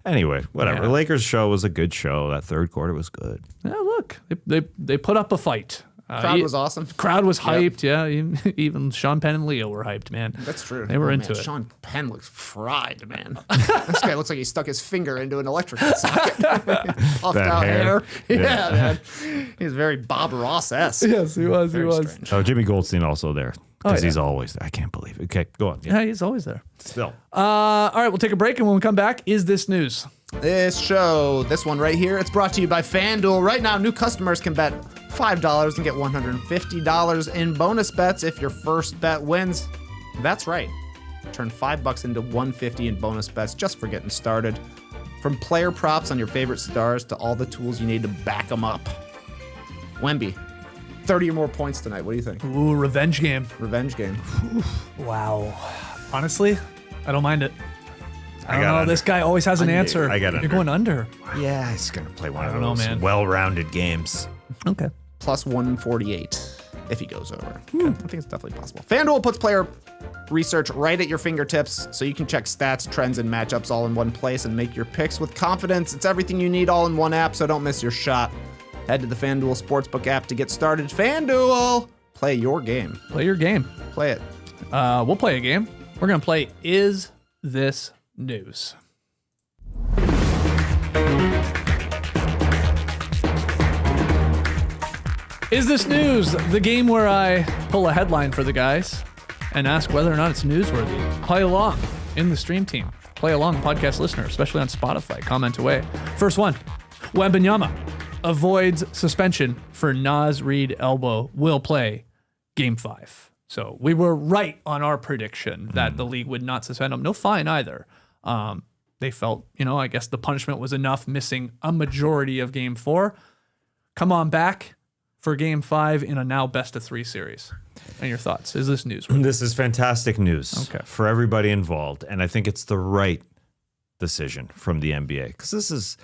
Anyway, whatever. Yeah. The Lakers show was a good show. That third quarter was good. Yeah, look, they put up a fight. Crowd was awesome. Crowd was hyped. Yeah, even Sean Penn and Leo were hyped, man. That's true. They were into it. Sean Penn looks fried, man. This guy looks like he stuck his finger into an electrical socket. Puffed out hair. Yeah, man. He's very Bob Ross-esque. Yes, he was. Very strange. Oh, Jimmy Goldstein also there. Because yeah. he's always there. I can't believe it. Okay, go on. Yeah, he's always there. Still. All right, we'll take a break, and when we come back, is this news? This one right here, it's brought to you by FanDuel. Right now, new customers can bet $5 and get $150 in bonus bets if your first bet wins. That's right. Turn $5 into $150 in bonus bets just for getting started. From player props on your favorite stars to all the tools you need to back them up. Wemby, 30 or more points tonight. What do you think? Ooh, revenge game. Revenge game. Wow. Honestly, I don't mind it. I don't know. Under. This guy always has an answer. I got You're going under. Yeah, he's going to play one of those man. well-rounded games. Okay. Plus 148 if he goes over. Okay. I think it's definitely possible. FanDuel puts player research right at your fingertips so you can check stats, trends, and matchups all in one place and make your picks with confidence. It's everything you need all in one app, so don't miss your shot. Head to the FanDuel Sportsbook app to get started. FanDuel! Play your game. Play your game. Play it. We'll play a game. We're going to play Is This News? Is This News? The game where I pull a headline for the guys and ask whether or not it's newsworthy. Play along in the stream team. Play along, podcast listener, especially on Spotify. Comment away. First one. Wembanyama avoids suspension for Naz Reid elbow. Will play Game 5. So we were right on our prediction that the league would not suspend him. No fine either. They felt, I guess the punishment was enough, missing a majority of Game 4. Come on back for Game 5 in a now best-of-3 series. And your thoughts? Is this news? This is fantastic news for everybody involved, and I think it's the right decision from the NBA because this is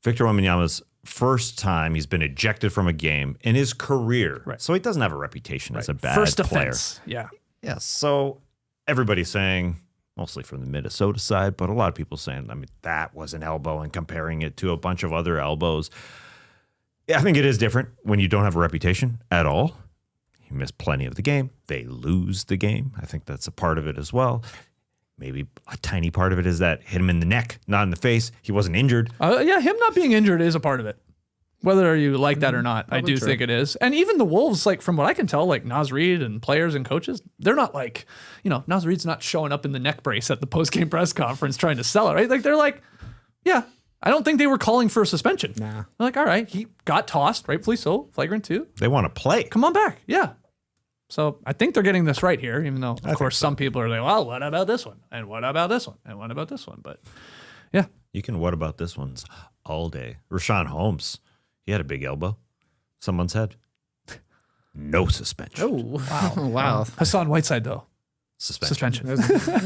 Victor Wembanyama's first time he's been ejected from a game in his career. Right. So he doesn't have a reputation as a bad First player. offense. Yeah. Yeah. So everybody's saying, mostly from the Minnesota side, but a lot of people saying, that was an elbow and comparing it to a bunch of other elbows. Yeah, I think it is different when you don't have a reputation at all. You miss plenty of the game. They lose the game. I think that's a part of it as well. Maybe a tiny part of it is that hit him in the neck, not in the face. He wasn't injured. Yeah, him not being injured is a part of it. Whether you like that or not, I do think it is. And even the Wolves, from what I can tell, Naz Reid and players and coaches, they're not Naz Reid's not showing up in the neck brace at the post-game press conference trying to sell it, right? They're yeah, I don't think they were calling for a suspension. Nah. They're all right, he got tossed, rightfully so, flagrant 2. They want to play. Come on back, yeah. So I think they're getting this right here, even though, of course, some people are like, well, what about this one? And what about this one? And what about this one? But yeah. You can what about this one's all day. Rashawn Holmes, he had a big elbow. Someone's head. No suspension. Oh, wow. Wow. Hassan Whiteside, though. Suspension.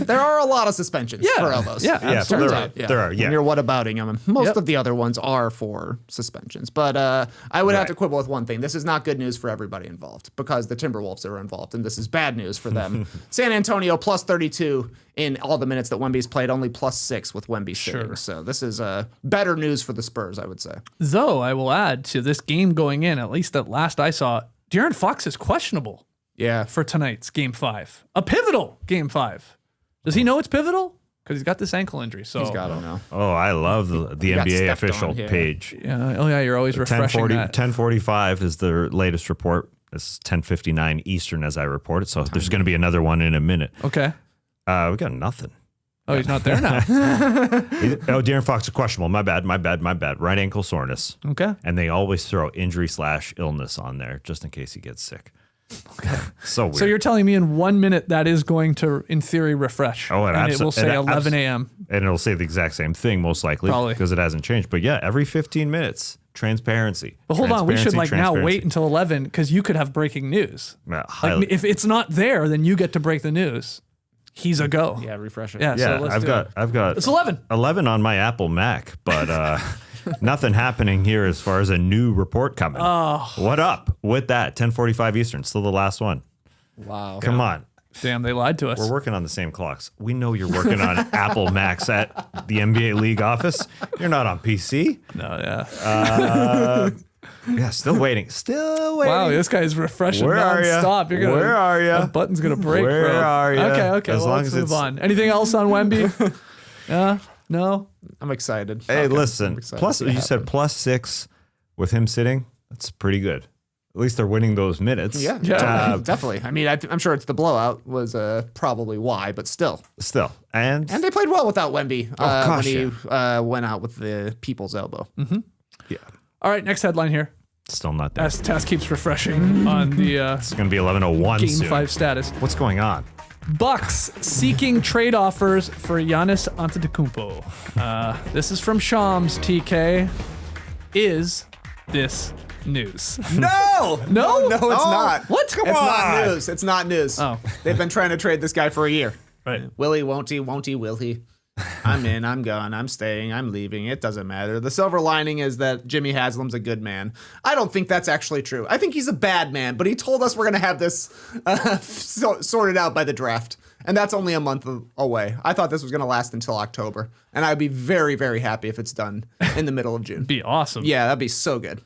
There are a lot of suspensions for elbows. Yeah, there are. Yeah. When you're whatabouting them, most of the other ones are for suspensions. But I would have to quibble with one thing. This is not good news for everybody involved because the Timberwolves are involved, and this is bad news for them. San Antonio plus 32 in all the minutes that Wemby's played, only plus 6 with Wemby sitting. So this is better news for the Spurs, I would say. Though I will add to this game going in, at least at last I saw, De'Aaron Fox is questionable. Yeah, for tonight's Game 5, a pivotal Game 5. Does he know it's pivotal? Because he's got this ankle injury. So he's got to know. Oh, I love the NBA official page. Yeah. Oh yeah, you're always refreshing that. 10:45 is the latest report. This is 10:59 Eastern as I report it. So there's going to be another one in a minute. Okay. We got nothing. Oh, he's not there now. De'Aaron Fox is questionable. My bad. Right ankle soreness. Okay. And they always throw injury/illness on there just in case he gets sick. Okay. So weird. So you're telling me in 1 minute that is going to, in theory, refresh. Oh, and it will say 11 a.m. And it'll say the exact same thing, most likely, because it hasn't changed. But yeah, every 15 minutes, transparency. But hold on, we should now wait until 11 because you could have breaking news. If it's not there, then you get to break the news. He's a go. Yeah, refresh it. Yeah, so let's I've got it's 11. 11 on my Apple Mac, but nothing happening here as far as a new report coming. Oh. What up with that? 10:45 Eastern, still the last one. Wow. Come on. Damn, they lied to us. We're working on the same clocks. We know you're working on Apple Macs at the NBA League office. You're not on PC. No, yeah. Yeah, still waiting. Still waiting. Wow, this guy's refreshing Where are ya? nonstop. Where are ya? That button's gonna break. Where bro. are ya? Okay. As Well, long let's as move it's- on. Anything else on Wemby? No. I'm excited. Hey, Okay. listen. I'm excited Plus, to see it you said happen. +6 with him sitting. That's pretty good. At least they're winning those minutes. Yeah, Yeah. definitely. I mean, I'm sure it's the blowout was probably why, but still. Still. And And they played well without Wemby gosh, when he went out with the people's elbow. yeah, All right, next headline here. still not there. As Tess keeps refreshing on the It's going to be 11:01 Game soon. 5 status. What's going on? Bucks seeking trade offers for Giannis Antetokounmpo. This is from Shams, TK. Is this news? No, No? no, it's not. What? It's not news. It's not news. Oh. They've been trying to trade this guy for a year. Right. Will he? Won't he? Won't he? Will he? I'm in. I'm gone. I'm staying. I'm leaving. It doesn't matter. The silver lining is that Jimmy Haslam's a good man. I don't think that's actually true. I think he's a bad man, but he told us we're going to have this sorted out by the draft. And that's only a month away. I thought this was going to last until October. And I'd be very, very happy if it's done in the middle of June. Be awesome. Yeah, that'd be so good.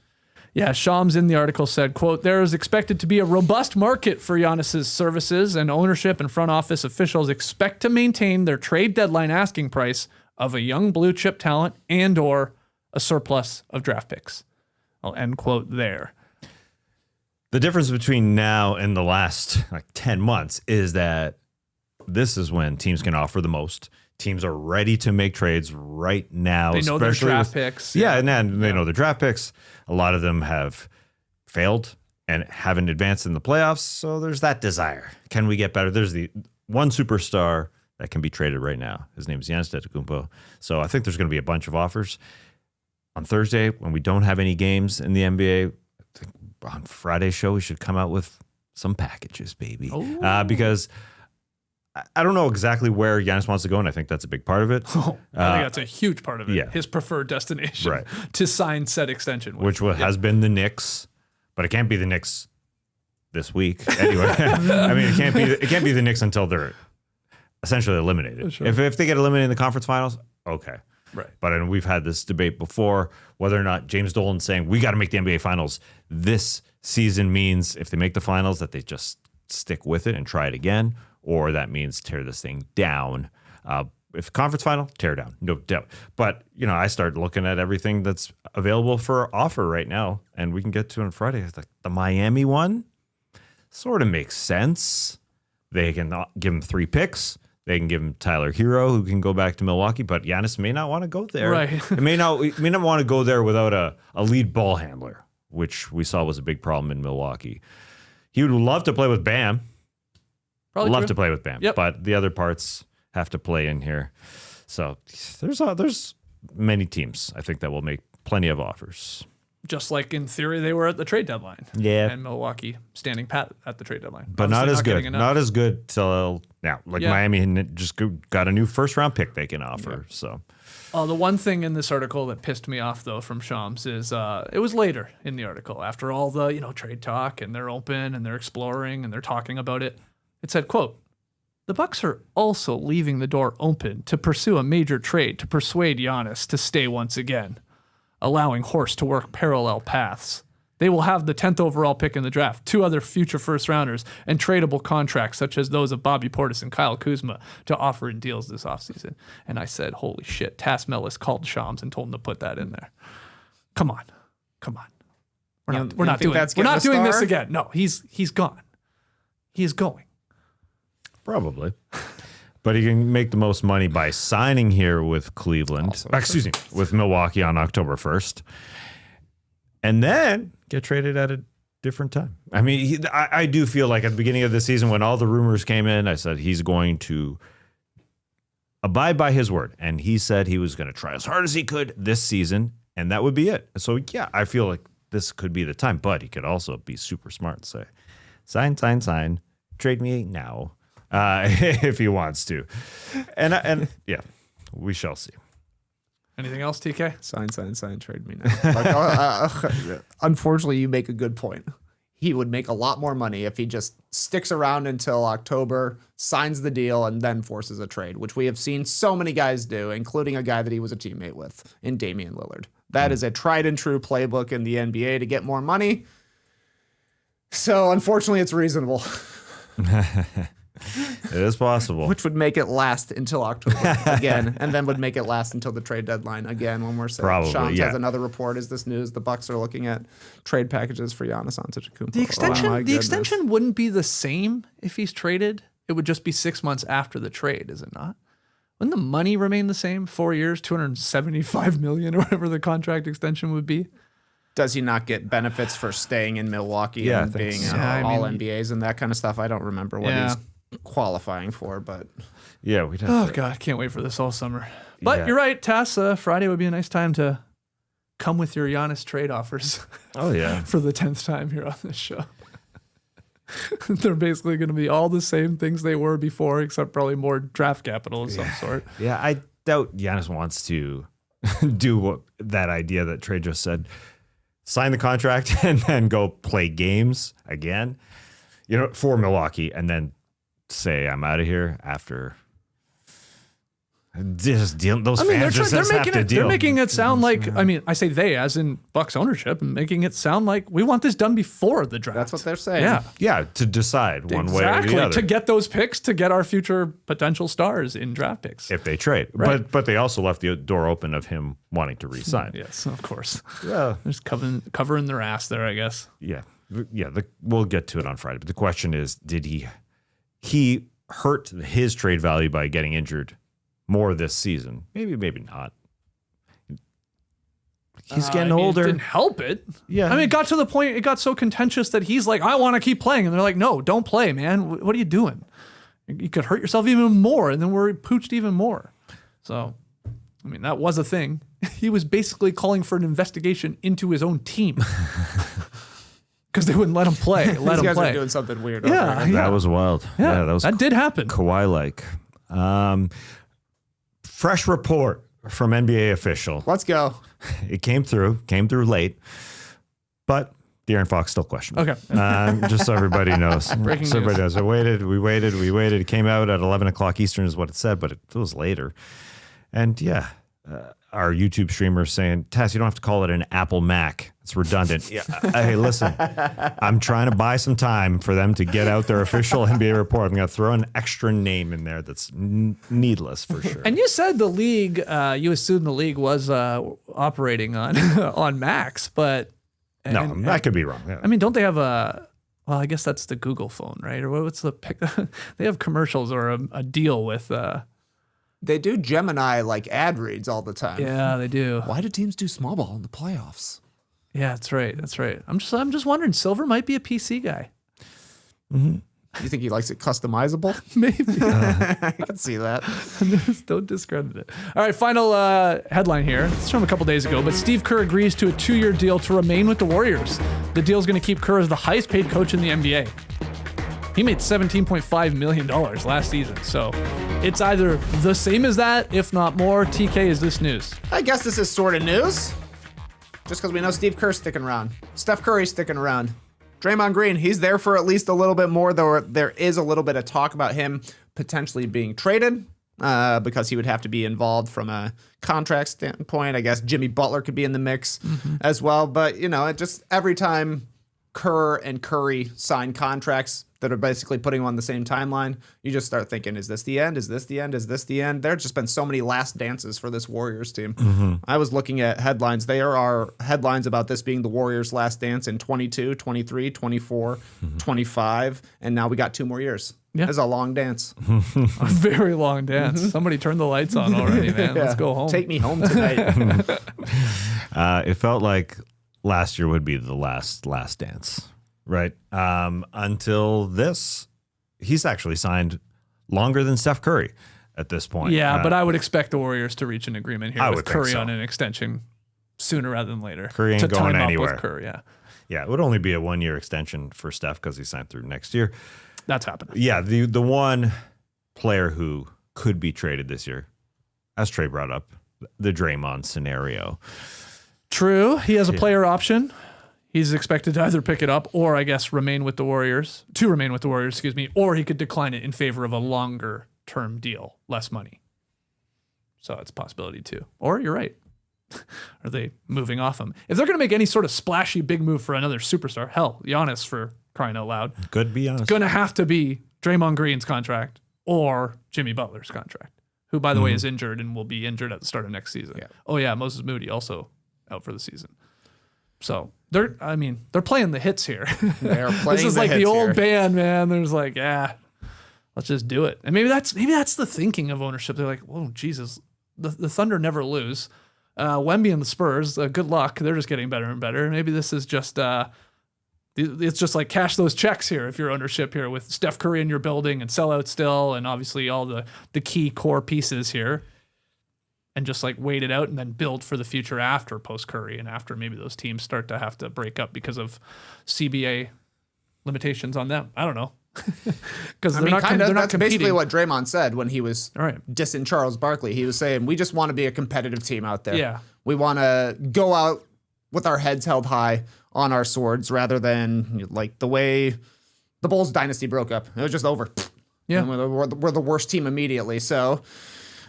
Yeah, Shams in the article said, quote, there is expected to be a robust market for Giannis's services, and ownership and front office officials expect to maintain their trade deadline asking price of a young blue chip talent and or a surplus of draft picks. I'll end quote there. The difference between now and the last 10 months is that this is when teams can offer the most. Teams are ready to make trades right now. They know their especially draft picks. Yeah, and then they know the draft picks. A lot of them have failed and haven't advanced in the playoffs. So there's that desire. Can we get better? There's the one superstar that can be traded right now. His name is Giannis Antetokounmpo. So I think there's going to be a bunch of offers. On Thursday, when we don't have any games in the NBA, I think on Friday's show, we should come out with some packages, baby. Because I don't know exactly where Giannis wants to go, and I think that's a big part of it. Oh, I think that's a huge part of it. yeah. His preferred destination Right. to sign said extension with. Which has been the Knicks, but it can't be the Knicks this week. Anyway, I mean, it can't be the Knicks until they're essentially eliminated. Sure. If they get eliminated in the conference finals, okay. Right. But we've had this debate before whether or not James Dolan saying we got to make the NBA finals this season means if they make the finals that they just stick with it and try it again, or that means tear this thing down. If conference final, tear down, no doubt. But I started looking at everything that's available for offer right now, and we can get to it on Friday. It's like the Miami one sort of makes sense. They can give him 3 picks. They can give him Tyler Hero, who can go back to Milwaukee, but Giannis may not want to go there. Right. He may not want to go there without a lead ball handler, which we saw was a big problem in Milwaukee. He would love to play with Bam. Probably Love true. to play with Bam, Yep. but the other parts have to play in here. So there's many teams, I think, that will make plenty of offers. Just like in theory they were at the trade deadline. Yeah. And Milwaukee standing pat at the trade deadline. But not Obviously as getting good. enough. Not as good till now. Like Yeah. Miami just got a new first-round pick they can offer. So The one thing in this article that pissed me off, though, from Shams is it was later in the article after all the trade talk and they're open and they're exploring and they're talking about it. It said, quote, the Bucks are also leaving the door open to pursue a major trade to persuade Giannis to stay once again, allowing Horst to work parallel paths. They will have the 10th overall pick in the draft, 2 other future first-rounders, and tradable contracts such as those of Bobby Portis and Kyle Kuzma to offer in deals this offseason. And I said, holy shit, Tass Mellis called Shams and told him to put that in there. Come on. We're not doing this star? again. No, he's gone. He is going. probably. But he can make the most money by signing here with Cleveland. With Milwaukee on October 1st. And then get traded at a different time. I mean, I do feel like at the beginning of the season when all the rumors came in, I said he's going to abide by his word. And he said he was going to try as hard as he could this season, and that would be it. So, yeah, I feel like this could be the time. But he could also be super smart and say, sign, trade me now. If he wants to. And yeah, we shall see. Anything else, TK? Sign, trade me now. Unfortunately, you make a good point. He would make a lot more money if he just sticks around until October, signs the deal, and then forces a trade, which we have seen so many guys do, including a guy that he was a teammate with in Damian Lillard. That is a tried and true playbook in the NBA to get more money. So unfortunately, it's reasonable. It is possible. Which would make it last until October again, and then would make it last until the trade deadline again when we're saying Probably, Shams yeah. has another report. Is this news? The Bucks are looking at trade packages for Giannis Antetokounmpo. The extension, Oh my the goodness. extension wouldn't be the same if he's traded. It would just be 6 months after the trade, is it not? Wouldn't the money remain the same? 4 years, $275 million, or whatever the contract extension would be. Does he not get benefits for staying in Milwaukee Yeah, I and think being so. all NBAs and that kind of stuff? I don't remember what he's qualifying for, but Yeah, we'd have Oh, to. God, can't wait for this all summer. But Yeah. you're right, Tass. Friday would be a nice time to come with your Giannis trade offers Oh, yeah. for the 10th time here on this show. They're basically going to be all the same things they were before, except probably more draft capital of some sort. Yeah, I doubt Giannis wants to do what that idea that Trey just said. Sign the contract and then go play games again, for Milwaukee, and then say I'm out of here after. Just deal. Those fans just have to deal. They're making it sound like, I say they, as in Bucks ownership, and making it sound like we want this done before the draft. that's what they're saying. Yeah, Yeah, to decide one way or the other to get those picks, to get our future potential stars in draft picks. if they trade. Right. But they also left the door open of him wanting to re-sign. Yes, of course. Yeah. There's covering their ass there, I guess. Yeah. We'll get to it on Friday. But the question is, did he hurt his trade value by getting injured more this season? Maybe not. He's getting older. It didn't help it. Yeah. It got to the point, it got so contentious that he's like, I want to keep playing. And they're like, no, don't play, man. What are you doing? You could hurt yourself even more. And then we're pooched even more. So, that was a thing. He was basically calling for an investigation into his own team. Because they wouldn't let him play. These guys are doing something weird. Yeah, over here. That was wild. Yeah, that was that did happen. Kawhi-like. Fresh report from NBA official. Let's go. It came through late, but De'Aaron Fox still questionable. Okay. Just so everybody knows. Breaking so everybody news. knows. We waited. It came out at 11 o'clock Eastern is what it said, but it was later. And yeah, our YouTube streamer saying, Tess, you don't have to call it an Apple Mac. It's redundant. Yeah. Hey, listen, I'm trying to buy some time for them to get out their official NBA report. I'm going to throw an extra name in there that's needless for sure. And you said the league, you assumed the league was operating on on Macs, but no, that could be wrong. Yeah. don't they have well, I guess that's the Google phone, right? Or what's the pick? They have commercials or a deal with. They do Gemini like ad reads all the time. Yeah, they do. Why do teams do small ball in the playoffs? Yeah, that's right. That's right. I'm just wondering. Silver might be a PC guy. You think he likes it customizable? Maybe. I can see that. Just don't discredit it. All right, final headline here. It's from a couple days ago, but Steve Kerr agrees to a 2-year deal to remain with the Warriors. The deal is going to keep Kerr as the highest paid coach in the NBA. He made $17.5 million last season, so it's either the same as that, if not more. TK, is this news? I guess this is sort of news. Just because we know Steve Kerr's sticking around. Steph Curry's sticking around. Draymond Green, he's there for at least a little bit more, though there is a little bit of talk about him potentially being traded because he would have to be involved from a contract standpoint. I guess Jimmy Butler could be in the mix as well. But, it just every time Kerr and Curry sign contracts that are basically putting them on the same timeline, you just start thinking, is this the end? Is this the end? Is this the end? There have just been so many last dances for this Warriors team. I was looking at headlines. There are headlines about this being the Warriors' last dance in 22, 23, 24, 25, and now we got 2 more years. Yeah. It's a long dance. A very long dance. Somebody turn the lights on already, man. Let's go home. Take me home tonight. It felt like last year would be the last dance, right? Until this, he's actually signed longer than Steph Curry at this point. Yeah, but I would expect the Warriors to reach an agreement here I with would think Curry so. on an extension sooner rather than later. Curry ain't to going time up anywhere. with Kerr, yeah. Yeah, it would only be a 1-year extension for Steph because he signed through next year. That's happening. Yeah, the one player who could be traded this year, as Trey brought up, the Draymond scenario. True. He has a player option. He's expected to either pick it up or, I guess, remain with the Warriors, or he could decline it in favor of a longer term deal, less money. So it's a possibility too. Or you're right. are they moving off him? If they're going to make any sort of splashy big move for another superstar, hell, Giannis for crying out loud, Could be honest. it's going to have to be Draymond Green's contract or Jimmy Butler's contract, who, by the way, is injured and will be injured at the start of next season. Yeah. Oh, yeah, Moses Moody also out for the season. So they're playing the hits here. They're playing This is the like the hits old here. band, man. There's like, let's just do it. And maybe that's the thinking of ownership. They're like, whoa, Jesus, the Thunder never lose. Wemby and the Spurs, good luck. They're just getting better and better. Maybe this is just it's just like cash those checks here if you're ownership here with Steph Curry in your building and sell out still, and obviously all the key core pieces here. And just like wait it out and then build for the future after post Curry and after maybe those teams start to have to break up because of CBA limitations on them. I don't know. Because they're not that's competing. basically what Draymond said when he was All right. dissing Charles Barkley. He was saying, we just want to be a competitive team out there. Yeah. We want to go out with our heads held high on our swords rather than like the way the Bulls dynasty broke up. It was just over. Yeah. And we're the worst team immediately. So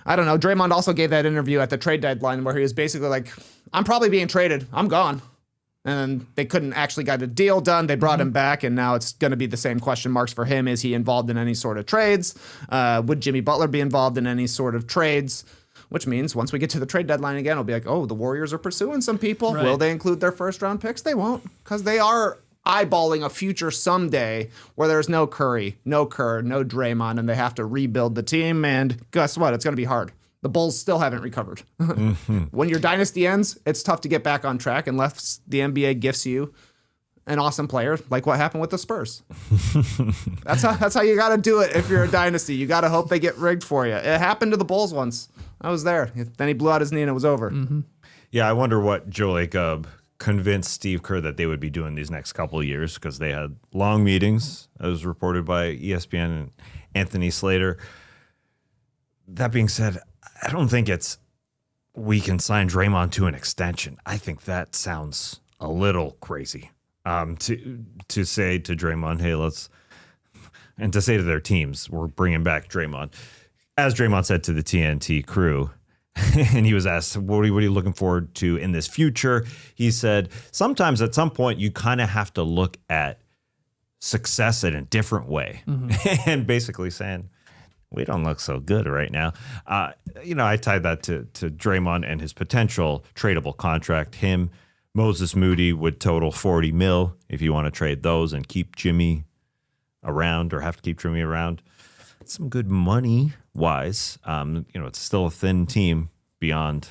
I don't know. Draymond also gave that interview at the trade deadline where he was basically like, I'm probably being traded. I'm gone. And they couldn't actually get a deal done. They brought him back, and now it's going to be the same question marks for him. Is he involved in any sort of trades? Would Jimmy Butler be involved in any sort of trades? Which means once we get to the trade deadline again, it'll be like, oh, the Warriors are pursuing some people. Right. Will they include their first-round picks? They won't, because they are eyeballing a future someday where there's no Curry, no Kerr, no Draymond, and they have to rebuild the team. And guess what? It's going to be hard. The Bulls still haven't recovered. When your dynasty ends, it's tough to get back on track unless the NBA gifts you an awesome player, like what happened with the Spurs. That's how you got to do it if you're a dynasty. You got to hope they get rigged for you. It happened to the Bulls once. I was there. Then he blew out his knee and it was over. Yeah, I wonder what Joe Lacob convinced Steve Kerr that they would be doing these next couple of years, because they had long meetings, as reported by ESPN and Anthony Slater. That being said, I don't think it's we can sign Draymond to an extension. I think that sounds a little crazy. To say to Draymond, hey, and to say to their teams, we're bringing back Draymond. As Draymond said to the TNT crew, and he was asked, what are you looking forward to in this future? He said, sometimes at some point you kind of have to look at success in a different way. And basically saying, we don't look so good right now. I tied that to Draymond and his potential tradable contract. Him, Moses Moody would total $40 million if you want to trade those and keep Jimmy around, or have to keep Jimmy around. It's some good money wise. It's still a thin team beyond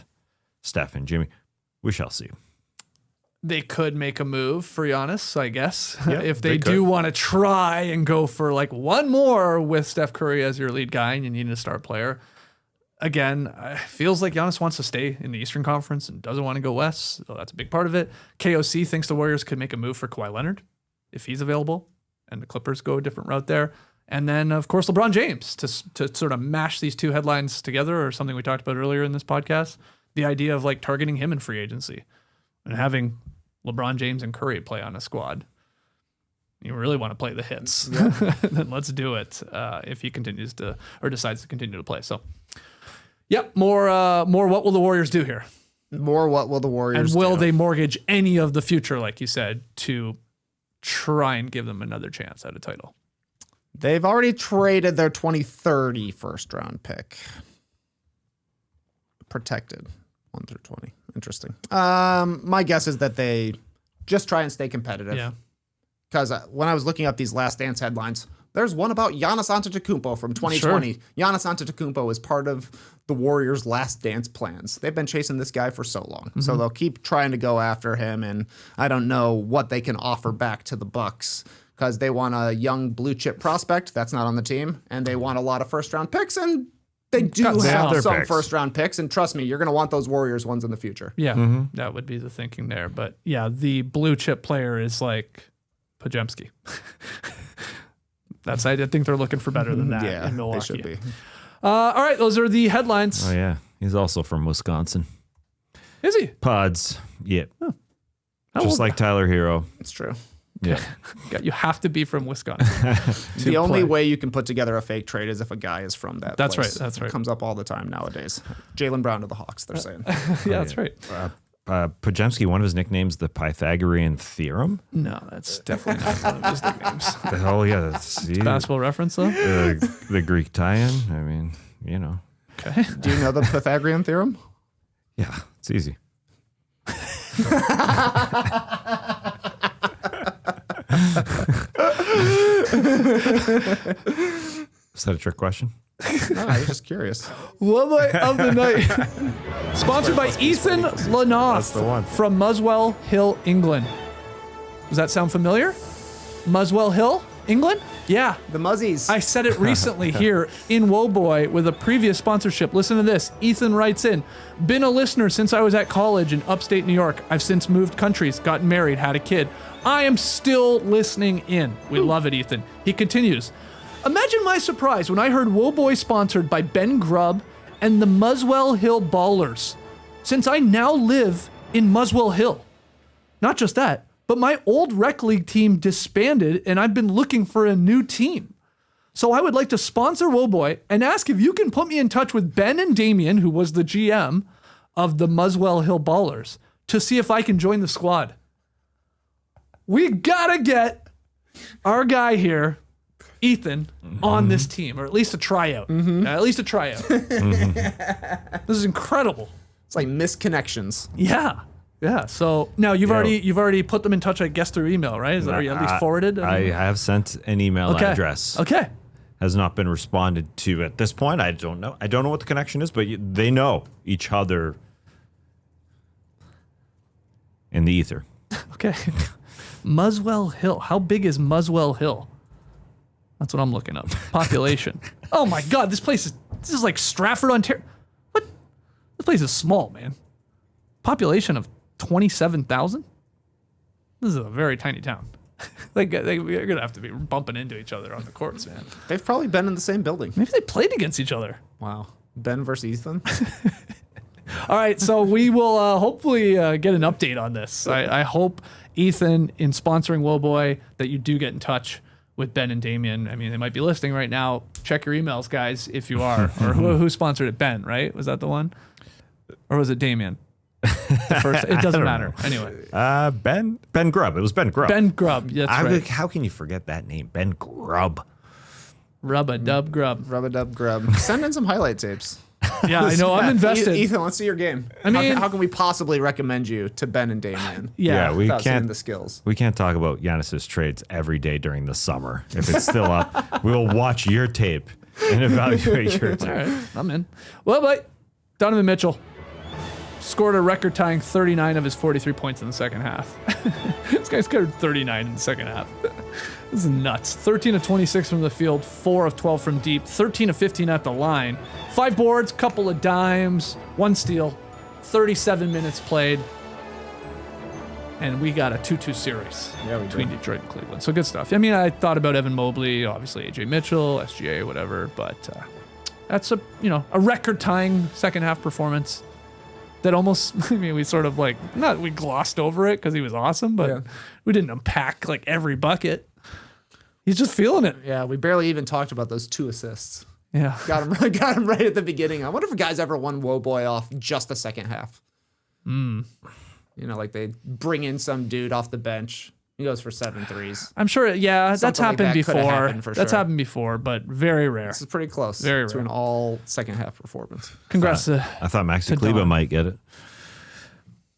Steph and Jimmy. We shall see. They could make a move for Giannis, I guess, Yeah, if they they could. do want to try and go for like one more with Steph Curry as your lead guy and you need a star player. Again, it feels like Giannis wants to stay in the Eastern Conference and doesn't want to go west, so that's a big part of it. KOC thinks the Warriors could make a move for Kawhi Leonard if he's available, and the Clippers go a different route there. And then, of course, LeBron James to sort of mash these two headlines together, or something we talked about earlier in this podcast, the idea of like targeting him in free agency and having LeBron James and Curry play on a squad. You really want to play the hits, then let's do it if he continues to, or decides to continue to play. So, yep, more what will the Warriors do here? More what will the Warriors And will do? they mortgage any of the future, like you said, to try and give them another chance at a title? They've already traded their 2030 first-round pick. Protected 1 through 20. Interesting. My guess is that they just try and stay competitive. Yeah. Because when I was looking up these Last Dance headlines, there's one about Giannis Antetokounmpo from 2020. Sure. Giannis Antetokounmpo is part of the Warriors' Last Dance plans. They've been chasing this guy for so long. So they'll keep trying to go after him, and I don't know what they can offer back to the Bucks, because they want a young blue chip prospect that's not on the team, and they want a lot of first-round picks, and they do Got have their some picks. first-round picks, and trust me, you're going to want those Warriors ones in the future. Yeah, that would be the thinking there. But yeah, the blue chip player is like Pajemski. I think they're looking for better than that Yeah, in they Milwaukee. should be. All right, those are the headlines. Oh, yeah. He's also from Wisconsin. Is he? Pods. Yep. How Just old- like Tyler Hero. It's true. Yeah. You have to be from Wisconsin. The only way you can put together a fake trade is if a guy is from that That's place. right. That's right. It comes up all the time nowadays. Jaylen Brown to the Hawks, they're saying. Yeah, that's right. Pajemski, one of his nicknames, the Pythagorean theorem. No, that's definitely not one of his nicknames. The hell, yeah, that's Basketball reference, though? the Greek tie-in. I mean, you know. Okay. Do you know the Pythagorean theorem? Yeah, it's easy. Is that a trick question? No, I was just curious. Wobboy of the night. Sponsored by Ethan Lenoff. That's the one. From Muswell Hill, England. Does that sound familiar? Muswell Hill, England? Yeah. The Muzzies. I said it recently here in Woboy with a previous sponsorship. Listen to this. Ethan writes in, been a listener since I was at college in upstate New York. I've since moved countries, gotten married, had a kid. I am still listening in. We love it, Ethan. He continues, imagine my surprise when I heard Woboy sponsored by Ben Grubb and the Muswell Hill Ballers, since I now live in Muswell Hill. Not just that, but my old rec league team disbanded and I've been looking for a new team. So I would like to sponsor Woboy and ask if you can put me in touch with Ben and Damien, who was the GM of the Muswell Hill Ballers, to see if I can join the squad. We gotta get our guy here, Ethan, on this team, or at least a tryout. At least a tryout. This is incredible. It's like misconnections. Yeah. Yeah. So now you've already put them in touch, I guess, through email, right? Is that, are you at least forwarded? I have sent an email address. Okay. Has not been responded to at this point. I don't know. I don't know what the connection is, but they know each other in the ether. Okay. Muswell Hill. How big is Muswell Hill? That's what I'm looking up. Population. Oh my God, this is like Stratford, Ontario. What? This place is small, man. Population of 27,000? This is a very tiny town. They're going to have to be bumping into each other on the courts, man. They've probably been in the same building. Maybe they played against each other. Wow. Ben versus Ethan. All right, so we will hopefully get an update on this. I hope, Ethan, in sponsoring Woboy, that you do get in touch with Ben and Damien. I mean, they might be listening right now. Check your emails, guys, if you are. Or who sponsored it? Ben, right? Was that the one? Or was it Damien? The first, it doesn't matter. Anyway. Ben Grubb. It was Ben Grubb. Ben Grubb. That's right. How can you forget that name? Ben Grubb. Rub-a-dub Grubb. Rub-a-dub Grubb. Send in some highlight tapes. Yeah, I know. I'm invested. Ethan, let's see your game. I mean, how can we possibly recommend you to Ben and Damien? Yeah, we without seeing can't. the skills. We can't talk about Giannis's trades every day during the summer. If it's still up, we'll watch your tape and evaluate your tape. All right, I'm in. Well, but Donovan Mitchell scored a record-tying 39 of his 43 points in the second half. This guy scored 39 in the second half. This is nuts. 13 of 26 from the field, 4 of 12 from deep, 13 of 15 at the line. 5 boards, couple of dimes, 1 steal, 37 minutes played. And we got a 2-2 series between Detroit and Cleveland. So good stuff. I mean, I thought about Evan Mobley, obviously Ajay Mitchell, SGA, whatever, but that's a record-tying second half performance. That almost, I mean, we sort of we glossed over it because he was awesome, but we didn't unpack like every bucket. He's just feeling it. Yeah, we barely even talked about those 2 assists. Yeah. Got him right at the beginning. I wonder if guys ever won Woboy off just the second half. You know, like they bring in some dude off the bench. He goes for 7 threes. I'm sure, yeah, that's Something like happened that coulda before. happened for That's sure. happened before, but very rare. This is pretty close Very to rare. an all second half performance. Congrats to I thought Maxi to Kleba Don. might get it.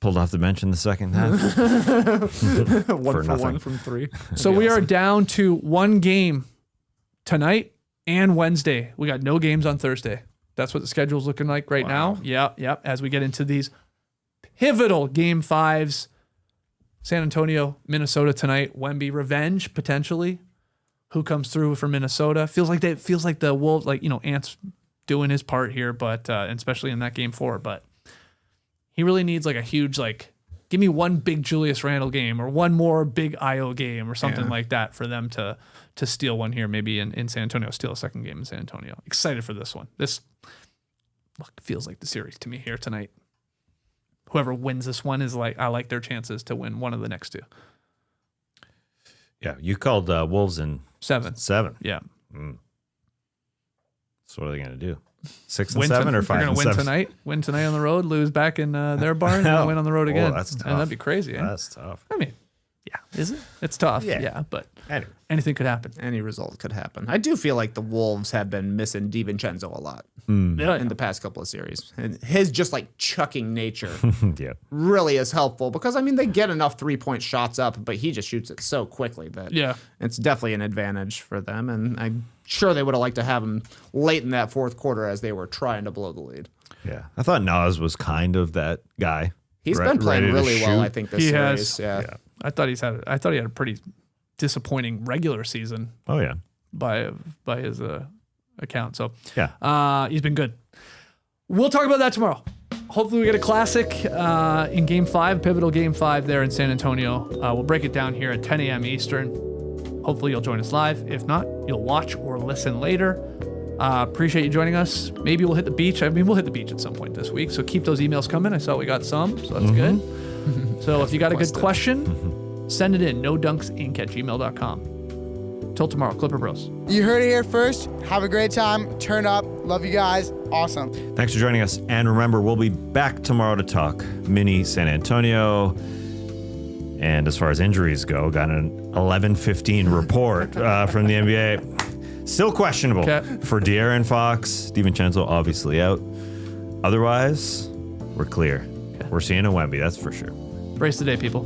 Pulled off the bench in the second half. 1 for nothing. 1 from 3. So we are down to 1 game tonight and Wednesday. We got no games on Thursday. That's what the schedule's looking like right now. Yep. As we get into these pivotal game 5s. San Antonio, Minnesota tonight. Wemby revenge potentially. Who comes through for Minnesota? Feels like the Wolves, Ant's doing his part here, but and especially in that game 4. But he really needs like a huge give me one big Julius Randle game or one more big IO game or something like that for them to steal one here, maybe in San Antonio, steal a second game in San Antonio. Excited for this one. This feels like the series to me here tonight. Whoever wins this one is I like their chances to win one of the next 2. Yeah, you called Wolves in 7. 7. Yeah. So what are they going to do? 6 and 7 or 5 They're and going to 7? win tonight on the road, lose back in their barn, and win on the road again. That's tough. And that'd be crazy. Eh? That's tough. I mean, yeah, is it? It's tough. Yeah, but Anyway. anything could happen. Any result could happen. I do feel like the Wolves have been missing DiVincenzo a lot Yeah. in the past couple of series. And his just like chucking nature Yeah. really is helpful because, I mean, they get enough 3-point shots up, but he just shoots it so quickly that it's definitely an advantage for them. And I'm sure they would have liked to have him late in that fourth quarter as they were trying to blow the lead. Yeah. I thought Naz was kind of that guy. He's been playing really well, I think, this He series. has. Yeah. I thought he had a pretty disappointing regular season Oh, yeah. by his account. So Yeah. he's been good. We'll talk about that tomorrow. Hopefully we get a classic in Game 5, pivotal Game 5 there in San Antonio. We'll break it down here at 10 a.m. Eastern. Hopefully you'll join us live. If not, you'll watch or listen later. Appreciate you joining us. Maybe we'll hit the beach. I mean, we'll hit the beach at some point this week. So keep those emails coming. I saw we got some, so that's good. So if you got a good question, send it in. nodunkinc@gmail.com. Till tomorrow, Clipper Bros. You heard it here first. Have a great time. Turn up. Love you guys. Awesome. Thanks for joining us. And remember, we'll be back tomorrow to talk mini San Antonio. And as far as injuries go, got an 11:15 report from the NBA. Still questionable for De'Aaron Fox. DiVincenzo obviously out. Otherwise, we're clear. We're seeing a Wemby, that's for sure. Brace the day, people.